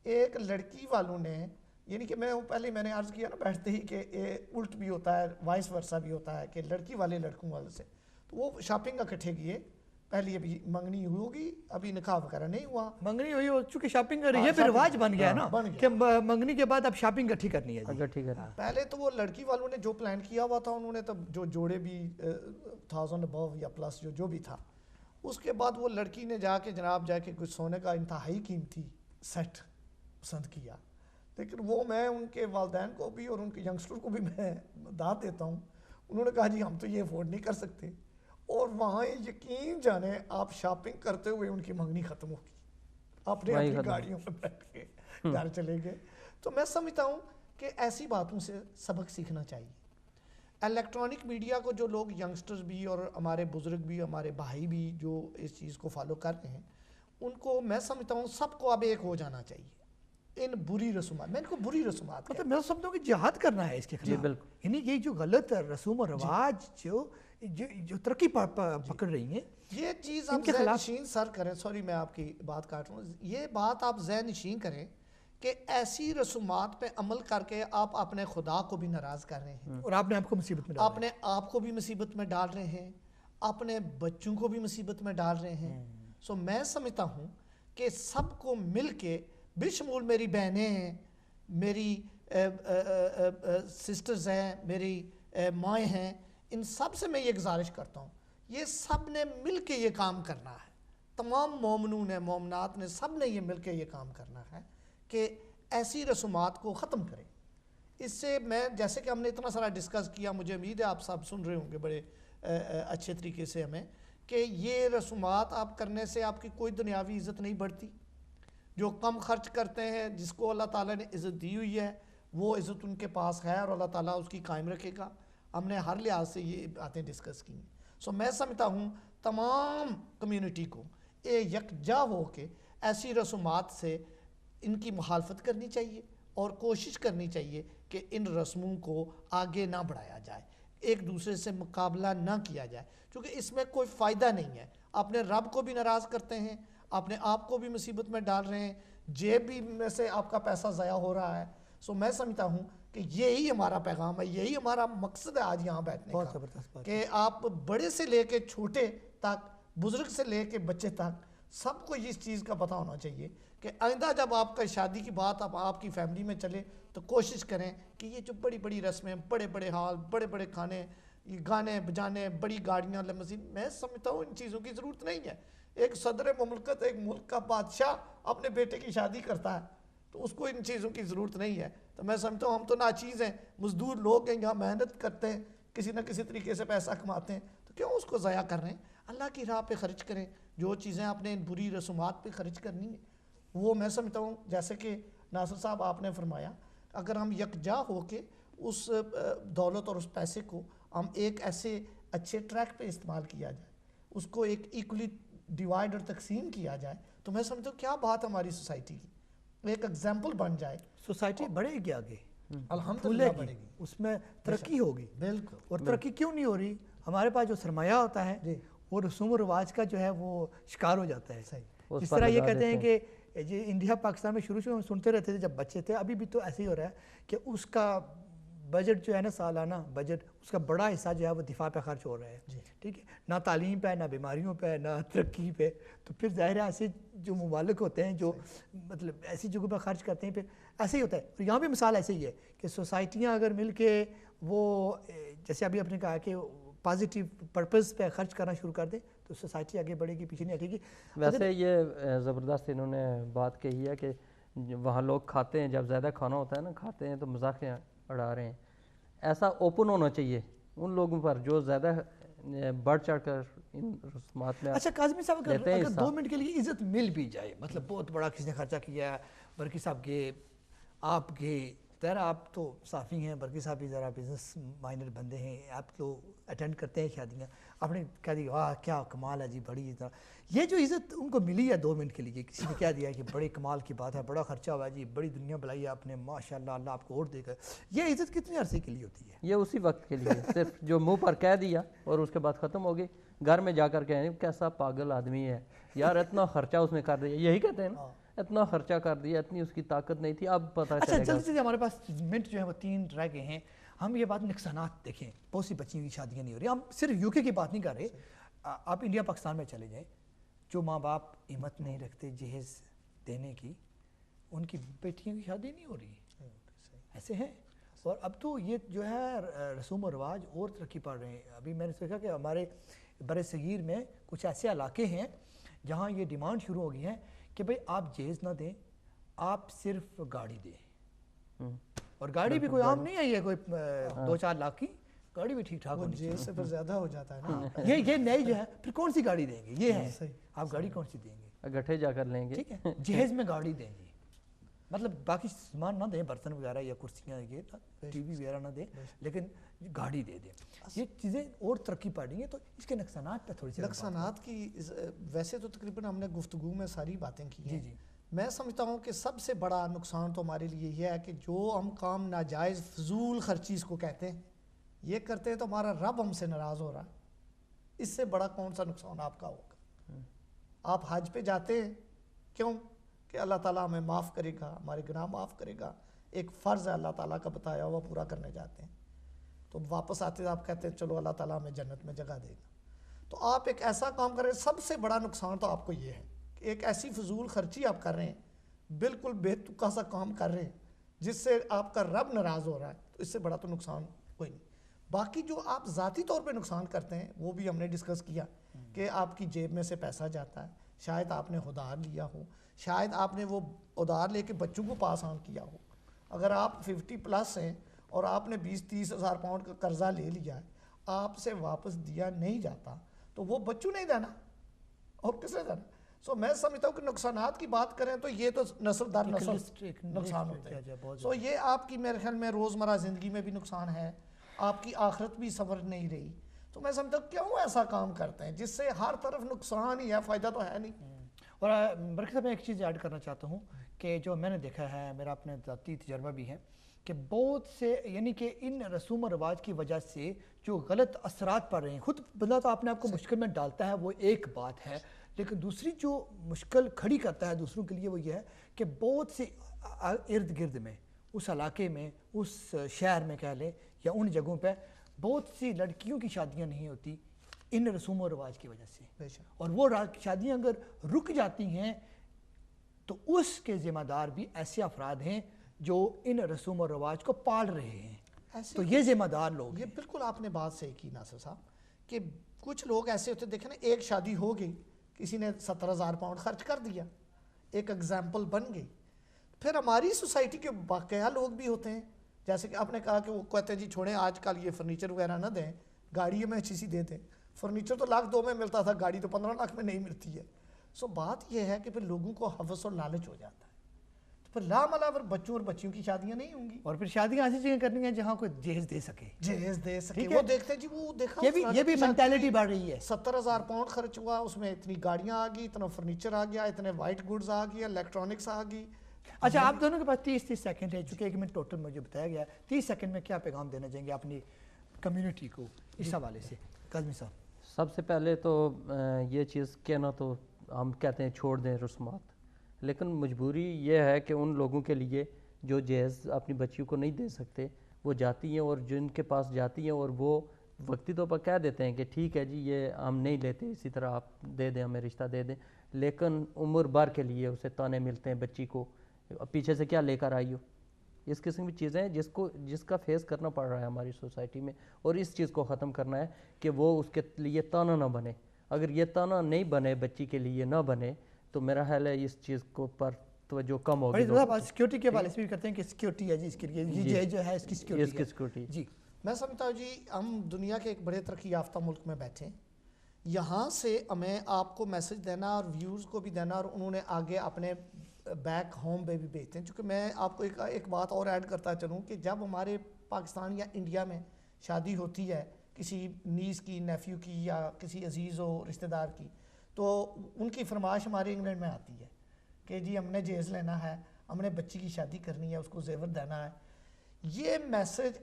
[SPEAKER 6] ایک لڑکی والوں نے, یعنی کہ میں نے عرض کیا نا بیٹھتے ہی کہ الٹ بھی ہوتا ہے وائس ورسا بھی ہوتا ہے کہ لڑکی والے لڑکوں والے سے, تو وہ شاپنگ اکٹھے کیے. پہلی ابھی منگنی ہوگی, ابھی نکاح وغیرہ نہیں ہوا,
[SPEAKER 3] منگنی ہوئی ہو چونکہ شاپنگ کر رہی ہے, پھر رواج بن گیا نا کہ منگنی کے بعد اب شاپنگ اکٹھی کرنی ہے.
[SPEAKER 6] پہلے تو وہ لڑکی والوں نے جو پلان کیا ہوا تھا انہوں نے تب جو جوڑے بھی 1000 ابو یا پلس جو بھی تھا, اس کے بعد وہ لڑکی نے جا کے کچھ سونے کا انتہائی قیمتی سیٹ پسند کیا. لیکن وہ میں ان کے والدین کو بھی اور ان کے ینگسٹر کو بھی میں داد دیتا ہوں, انہوں نے کہا جی ہم تو یہ افورڈ نہیں کر سکتے, اور وہاں یقین جانے آپ شاپنگ کرتے ہوئے ان کی منگنی ختم ہوگی, اپنے گاڑیوں میں بیٹھ کے گھر چلے گئے. تو میں سمجھتا ہوں کہ ایسی باتوں سے سبق سیکھنا چاہیے. الیکٹرانک میڈیا کو جو لوگ ینگسٹرز بھی اور ہمارے بزرگ بھی ہمارے بھائی بھی جو اس چیز کو فالو کر رہے ہیں, ان کو میں سمجھتا ہوں سب کو اب ایک ہو جانا چاہیے ان بری رسومات. میں ان کو بری رسومات
[SPEAKER 3] مطلب میں سمجھتا ہوں کہ جہاد کرنا ہے اس کے خلاف, یعنی یہ جو غلط رسوم و رواج جو ترقی پکڑ رہی ہیں,
[SPEAKER 6] یہ چیز آپ ذہن نشین سر کریں. سوری میں آپ کی بات کاٹ رہا ہوں, یہ بات آپ ذہن نشین کریں کہ ایسی رسومات پہ عمل کر کے آپ اپنے خدا کو بھی ناراض کر رہے ہیں
[SPEAKER 3] اور آپ نے آپ کو مصیبت میں ڈال
[SPEAKER 6] اپنے آپ کو بھی مصیبت میں ڈال رہے ہیں, اپنے بچوں کو بھی مصیبت میں ڈال رہے ہیں. سو میں سمجھتا ہوں کہ سب کو مل کے بشمول میری بہنیں ہیں, میری سسٹرز ہیں, میری مائیں ہیں, ان سب سے میں یہ گزارش کرتا ہوں, یہ سب نے مل کے یہ کام کرنا ہے. تمام مومنون ہیں, مومنات نے, سب نے یہ مل کے یہ کام کرنا ہے کہ ایسی رسومات کو ختم کریں. اس سے میں جیسے کہ ہم نے اتنا سارا ڈسکس کیا, مجھے امید ہے آپ سب سن رہے ہوں گے بڑے اچھے طریقے سے ہمیں, کہ یہ رسومات آپ کرنے سے آپ کی کوئی دنیاوی عزت نہیں بڑھتی. جو کم خرچ کرتے ہیں, جس کو اللہ تعالیٰ نے عزت دی ہوئی ہے, وہ عزت ان کے پاس ہے اور اللہ تعالیٰ اس کی قائم رکھے گا. ہم نے ہر لحاظ سے یہ باتیں ڈسکس کی ہیں. سو میں سمجھتا ہوں تمام کمیونٹی کو یکجا ہو کے ایسی رسومات سے ان کی مخالفت کرنی چاہیے اور کوشش کرنی چاہیے کہ ان رسموں کو آگے نہ بڑھایا جائے, ایک دوسرے سے مقابلہ نہ کیا جائے, کیونکہ اس میں کوئی فائدہ نہیں ہے. اپنے رب کو بھی ناراض کرتے ہیں, اپنے آپ کو بھی مصیبت میں ڈال رہے ہیں, جیب بھی میں سے آپ کا پیسہ ضائع ہو رہا ہے. سو میں سمجھتا ہوں کہ یہی ہمارا پیغام ہے, یہی ہمارا مقصد ہے آج یہاں بیٹھنے کا, کہ آپ بڑے سے لے کے چھوٹے تک, بزرگ سے لے کے بچے تک, سب کو اس چیز کا پتہ ہونا چاہیے کہ آئندہ جب آپ کا شادی کی بات اب آپ کی فیملی میں چلے تو کوشش کریں کہ یہ جو بڑی بڑی رسمیں, بڑے بڑے ہال, بڑے بڑے کھانے, گانے بجانے, بڑی گاڑیاں, لمزین, میں سمجھتا ہوں ان چیزوں کی ضرورت نہیں ہے. ایک صدر مملکت, ایک ملک کا بادشاہ اپنے بیٹے کی شادی کرتا ہے تو اس کو ان چیزوں کی ضرورت نہیں ہے. تو میں سمجھتا ہوں ہم تو ناچیز ہیں, مزدور لوگ ہیں, یہاں محنت کرتے ہیں, کسی نہ کسی طریقے سے پیسہ کماتے ہیں, تو کیوں اس کو ضائع کر رہے ہیں؟ اللہ کی راہ پہ خرچ کریں. جو چیزیں آپ نے ان بری رسومات پہ خرچ کرنی ہے وہ میں سمجھتا ہوں, جیسے کہ ناصر صاحب آپ نے فرمایا, اگر ہم یکجا ہو کے اس دولت اور اس پیسے کو ہم ایک ایسے اچھے ٹریک پہ استعمال کیا جائے, اس کو ایک ایکولی ڈیوائڈ اور تقسیم کیا جائے, تو میں سمجھتا ہوں کیا بات ہماری سوسائٹی کی ایک ایگزامپل بن جائے.
[SPEAKER 3] سوسائٹی بڑھے گی آگے,
[SPEAKER 6] الحمدللہ بڑھے گی,
[SPEAKER 3] اس میں ترقی ہوگی.
[SPEAKER 6] بالکل.
[SPEAKER 3] اور ترقی کیوں نہیں ہو رہی؟ ہمارے پاس جو سرمایہ ہوتا ہے وہ رسوم و رواج کا جو ہے وہ شکار ہو جاتا ہے. جس طرح یہ کہتے ہیں کہ انڈیا پاکستان میں شروع ہم سنتے رہتے تھے جب بچے تھے, ابھی بھی تو ایسے ہی ہو رہا ہے کہ اس کا بجٹ جو ہے نا, سالانہ بجٹ, اس کا بڑا حصہ جو ہے وہ دفاع پہ خرچ ہو رہا ہے. ٹھیک ہے, نہ تعلیم پہ, نہ بیماریوں پہ, نہ ترقی پہ. تو پھر ظاہر ہے ایسے جو ممالک ہوتے ہیں جو مطلب ایسی جگہوں پہ خرچ کرتے ہیں, پھر ایسے ہی ہوتا ہے. اور یہاں بھی مثال ایسے ہی ہے کہ سوسائٹیاں اگر مل کے وہ جیسے ابھی آپ نے کہا کہ پازیٹیو پرپز پہ خرچ کرنا شروع کر دیں تو سوسائٹی آگے بڑھے گی, پیچھے نہیں ہٹے گی.
[SPEAKER 4] ویسے یہ زبردست انہوں نے بات کہی ہے کہ وہاں لوگ کھاتے ہیں, جب زیادہ کھانا ہوتا ہے نا, کھاتے ہیں تو مذاقیں اڑا رہے ہیں. ایسا اوپن ہونا چاہیے ان لوگوں پر جو زیادہ بڑھ چڑھ کر ان رسومات میں.
[SPEAKER 3] اچھا کاظمی صاحب, اگر 2 منٹ کے لیے عزت مل بھی جائے, مطلب بہت بڑا کسی نے خرچہ کیا ہے, برکی صاحب گئے, آپ گئے, ذرا آپ تو صافی ہیں, برکی صاحب بھی ذرا بزنس مائنڈر بندے ہیں, آپ تو اٹینڈ کرتے ہیں شادیاں, آپ نے کہہ دی واہ کیا کمال ہے جی, بڑی طرح یہ جو عزت ان کو ملی ہے 2 منٹ کے لیے, کسی نے کہہ دیا کہ بڑے کمال کی بات ہے, بڑا خرچہ ہوا ہے جی, بڑی دنیا بلائی ہے آپ نے, ماشاء اللہ, اللہ آپ کو اور دے گا, یہ عزت کتنے عرصے کے لیے ہوتی ہے؟
[SPEAKER 4] یہ اسی وقت کے لیے, صرف جو منہ پر کہہ دیا اور اس کے بعد ختم ہو گئی. گھر میں جا کر کہیں کیسا پاگل آدمی ہے یار, اتنا خرچہ اس نے کر دیا, یہی کہتے ہیں نا, اتنا خرچہ کر دیا, اتنی اس کی طاقت نہیں تھی, اب پتہ چلے گا.
[SPEAKER 3] اچھا جلدی سے, ہمارے پاس منٹ جو ہے وہ 3 رہ گئے ہیں. ہم یہ بات نقصانات دیکھیں, بہت سی بچیوں کی شادیاں نہیں ہو رہی, ہم صرف یو کے کی بات نہیں کر رہے, آپ انڈیا پاکستان میں چلے جائیں, جو ماں باپ ہمت نہیں رکھتے جہیز دینے کی, ان کی بیٹیوں کی شادی نہیں ہو رہی, ایسے ہیں. اور اب تو یہ جو ہے رسوم و رواج اور ترقی پا رہے ہیں. ابھی میں نے دیکھا کہ ہمارے بر صغیر میں کچھ ایسے علاقے ہیں جہاں یہ ڈیمانڈ شروع ہو گئی ہے کہ بھئی آپ جہیز نہ دیں, آپ صرف گاڑی دیں. اور گاڑی بھی کوئی عام نہیں ہے, یہ کوئی 2-4 لاکھ کی گاڑی بھی ٹھیک ٹھاک ہونی چاہیے.
[SPEAKER 6] سے پھر زیادہ ہو جاتا ہے نا.
[SPEAKER 3] یہ نئی جو ہے, پھر کون سی گاڑی دیں گے, یہ ہے آپ گاڑی کون سی دیں گے,
[SPEAKER 4] گٹھے جا کر لیں گے.
[SPEAKER 3] ٹھیک ہے, جہیز میں گاڑی دیں گے, مطلب باقی سامان نہ دیں, برتن وغیرہ یا کرسیاں, یہ ٹی وی وغیرہ نہ دیں, لیکن گاڑی دے دیں. یہ چیزیں اور ترقی پا رہی ہیں, تو اس کے نقصانات پہ تھوڑی سی
[SPEAKER 6] نقصانات کی ویسے تو تقریباً ہم نے گفتگو میں ساری باتیں کی ہیں. میں سمجھتا ہوں کہ سب سے بڑا نقصان تو ہمارے لیے یہ ہے کہ جو ہم کام ناجائز فضول خرچی اس کو کہتے ہیں, یہ کرتے ہیں تو ہمارا رب ہم سے ناراض ہو رہا ہے. اس سے بڑا کون سا نقصان آپ کا ہوگا؟ آپ حج پہ جاتے ہیں, کیوں؟ کہ اللہ تعالیٰ ہمیں معاف کرے گا, ہمارے گناہ معاف کرے گا, ایک فرض ہے اللہ تعالیٰ کا بتایا ہوا, پورا کرنے جاتے ہیں تو واپس آتے آپ کہتے ہیں چلو اللہ تعالیٰ ہمیں جنت میں جگہ دے گا. تو آپ ایک ایسا کام کر رہے ہیں, سب سے بڑا نقصان تو آپ کو یہ ہے کہ ایک ایسی فضول خرچی آپ کر رہے ہیں, بالکل بے تکا سا کام کر رہے ہیں جس سے آپ کا رب ناراض ہو رہا ہے. تو اس سے بڑا تو نقصان کوئی نہیں. باقی جو آپ ذاتی طور پہ نقصان کرتے ہیں وہ بھی ہم نے ڈسکس کیا کہ آپ کی جیب میں سے پیسہ جاتا ہے, شاید آپ نے ادھار لیا ہو, شاید آپ نے وہ ادھار لے کے بچوں کو پاس آن کیا ہو. اگر آپ 50+ ہیں اور آپ نے 20-30 ہزار پاؤنڈ کا قرضہ لے لیا ہے, آپ سے واپس دیا نہیں جاتا تو وہ بچوں نہیں دینا اور کس نے دینا. سو میں سمجھتا ہوں کہ نقصانات کی بات کریں تو یہ تو نسل در نسل نقصان ہوتے ہیں. سو یہ آپ کی میرے خیال میں روزمرہ زندگی میں بھی نقصان ہے, آپ کی آخرت بھی سنور نہیں رہی. تو میں سمجھتا ہوں کیوں ایسا کام کرتے ہیں جس سے ہر طرف نقصان ہی ہے, فائدہ تو ہے نہیں.
[SPEAKER 3] اور برکت صاحب میں ایک چیز ایڈ کرنا چاہتا ہوں کہ جو میں نے دیکھا ہے, میرا اپنے ذاتی تجربہ بھی ہے کہ بہت سے یعنی کہ ان رسوم و رواج کی وجہ سے جو غلط اثرات پڑ رہے ہیں, خود بندہ تو اپنے آپ کو مشکل میں ڈالتا ہے, وہ ایک بات ہے, لیکن دوسری جو مشکل کھڑی کرتا ہے دوسروں کے لیے وہ یہ ہے کہ بہت سے ارد گرد میں, اس علاقے میں, اس شہر میں کہہ لیں یا ان جگہوں پہ بہت سی لڑکیوں کی شادیاں نہیں ہوتی ان رسوم و رواج کی وجہ سے. اور وہ شادیاں اگر رک جاتی ہیں تو اس کے ذمہ دار بھی ایسے افراد ہیں جو ان رسوم و رواج کو پال رہے ہیں. تو یہ ذمہ دار لوگ,
[SPEAKER 6] یہ بالکل آپ نے بات صحیح کی ناصر صاحب کہ کچھ لوگ ایسے ہوتے دیکھیں نا, ایک شادی ہو گئی, کسی نے 70,000 پاؤنڈ خرچ کر دیا, ایک اگزامپل بن گئی. پھر ہماری سوسائٹی کے باقیہ لوگ بھی ہوتے ہیں, جیسے کہ آپ نے کہا کہ وہ کہتے ہیں جی چھوڑیں آج کل یہ فرنیچر وغیرہ نہ دیں, گاڑی ہمیں اچھی سی دے دیں. فرنیچر تو 1,00,000 2 میں ملتا تھا, گاڑی تو 15 لاکھ میں نہیں ملتی ہے. سو بات یہ ہے کہ پھر لوگوں کو ہوس اور لالچ ہو جاتا ہے, تو پھر لامعلوم بچوں اور بچیوں کی شادیاں نہیں ہوں گی.
[SPEAKER 3] اور پھر شادیاں ایسی جگہ کرنی ہیں جہاں کوئی جہیز دے سکے,
[SPEAKER 6] جہیز دے سکے. وہ دیکھتے ہیں جی, وہ دیکھا
[SPEAKER 3] یہ بھی مینٹیلٹی بڑھ رہی ہے.
[SPEAKER 6] 70,000 پاؤنڈ خرچ ہوا, اس میں اتنی گاڑیاں آ گئی, اتنا فرنیچر آ گیا, اتنے وائٹ گڈز آ گیا, الیکٹرانکس آ گئی.
[SPEAKER 3] اچھا, آپ دونوں کے پاس 30 سیکنڈ ہے, چونکہ 1 منٹ ٹوٹل مجھے بتایا گیا, 30 سیکنڈ میں کیا پیغام دینا چاہیں گے اپنی کمیونٹی کو اس حوالے سے؟ کاظمی صاحب.
[SPEAKER 4] سب سے پہلے تو یہ چیز کہنا تو ہم کہتے ہیں چھوڑ دیں رسومات, لیکن مجبوری یہ ہے کہ ان لوگوں کے لیے جو جہیز اپنی بچیوں کو نہیں دے سکتے وہ جاتی ہیں, اور جن کے پاس جاتی ہیں اور وہ وقتی طور پر کہہ دیتے ہیں کہ ٹھیک ہے جی یہ ہم نہیں لیتے, اسی طرح آپ دے دیں, ہمیں رشتہ دے دیں, لیکن عمر بھر کے لیے اسے تانے ملتے ہیں بچی کو, پیچھے سے کیا لے کر آئی ہو. اس قسم کی چیزیں ہیں جس کا فیس کرنا پڑ رہا ہے ہماری سوسائٹی میں, اور اس چیز کو ختم کرنا ہے کہ وہ اس کے لیے تانا نہ بنے. اگر یہ تانا نہیں بنے, بچی کے لیے نہ بنے, تو میرا خیال ہے اس چیز کو پر توجہ کم ہوگی.
[SPEAKER 3] سیکیورٹی کے حوالے سے بھی کرتے ہیں کہ سیکیورٹی ہے جی اس کے لیے, یہ جو ہے اس کی سیکیورٹی.
[SPEAKER 6] جی میں سمجھتا ہوں جی ہم دنیا کے ایک بڑے ترقی یافتہ ملک میں بیٹھے ہیں, یہاں سے ہمیں آپ کو میسج دینا اور ویوز کو بھی دینا, اور انہوں نے آگے اپنے بیک ہوم پہ بھی بھیجتے ہیں. چونکہ میں آپ کو ایک بات اور ایڈ کرتا چلوں کہ جب ہمارے پاکستان یا انڈیا میں شادی ہوتی ہے کسی نیز کی, نیفیو کی, یا کسی عزیز و رشتہ دار کی, تو ان کی فرمائش ہمارے انگلینڈ میں آتی ہے کہ جی ہم نے جہیز لینا ہے, ہم نے بچی کی شادی کرنی ہے, اس کو زیور دینا ہے. یہ میسج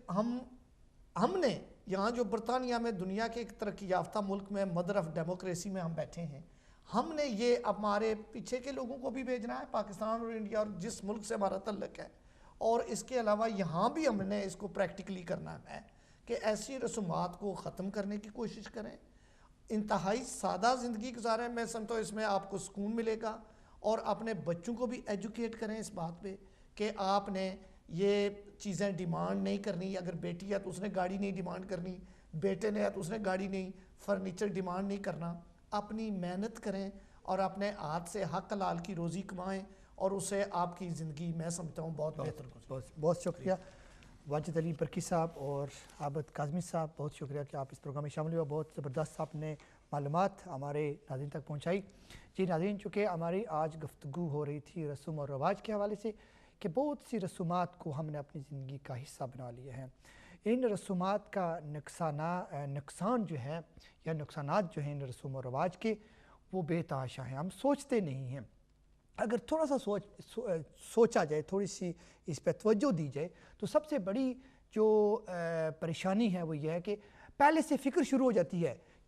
[SPEAKER 6] ہم نے یہاں جو برطانیہ میں دنیا کے ایک ترقی یافتہ ملک میں, مدر آف ڈیموکریسی میں ہم بیٹھے ہیں, ہم نے یہ ہمارے پیچھے کے لوگوں کو بھی بھیجنا ہے, پاکستان اور انڈیا اور جس ملک سے ہمارا تعلق ہے, اور اس کے علاوہ یہاں بھی ہم نے اس کو پریکٹیکلی کرنا ہے کہ ایسی رسومات کو ختم کرنے کی کوشش کریں, انتہائی سادہ زندگی گزاریں. میں سمجھتا ہوں اس میں آپ کو سکون ملے گا, اور اپنے بچوں کو بھی ایجوکیٹ کریں اس بات پہ کہ آپ نے یہ چیزیں ڈیمانڈ نہیں کرنی. اگر بیٹی ہے تو اس نے گاڑی نہیں ڈیمانڈ کرنی, بیٹے نے ہے تو اس نے گاڑی نہیں, فرنیچر ڈیمانڈ نہیں کرنا. اپنی محنت کریں اور اپنے ہاتھ سے حق حلال کی روزی کمائیں, اور اسے آپ کی زندگی میں سمجھتا ہوں بہت بہتر گزرے.
[SPEAKER 3] بہت شکریہ واجد علی برکی صاحب اور عابد کاظمی صاحب, بہت شکریہ کہ آپ اس پروگرام میں شامل ہوئے, بہت زبردست آپ نے معلومات ہمارے ناظرین تک پہنچائی. جی ناظرین, چونکہ ہماری آج گفتگو ہو رہی تھی رسوم اور رواج کے حوالے سے کہ بہت سی رسومات کو ہم نے اپنی زندگی کا حصہ بنا لیا ہے. ان رسومات کا نقصان جو ہے یا نقصانات جو ہیں ان رسوم و رواج کے وہ بے تحاشا ہیں, ہم سوچتے نہیں ہیں. اگر تھوڑا سا سوچا جائے, تھوڑی سی اس پہ توجہ دی جائے, تو سب سے بڑی جو پریشانی ہے وہ یہ ہے کہ پہلے سے فکر شروع ہو جاتی ہے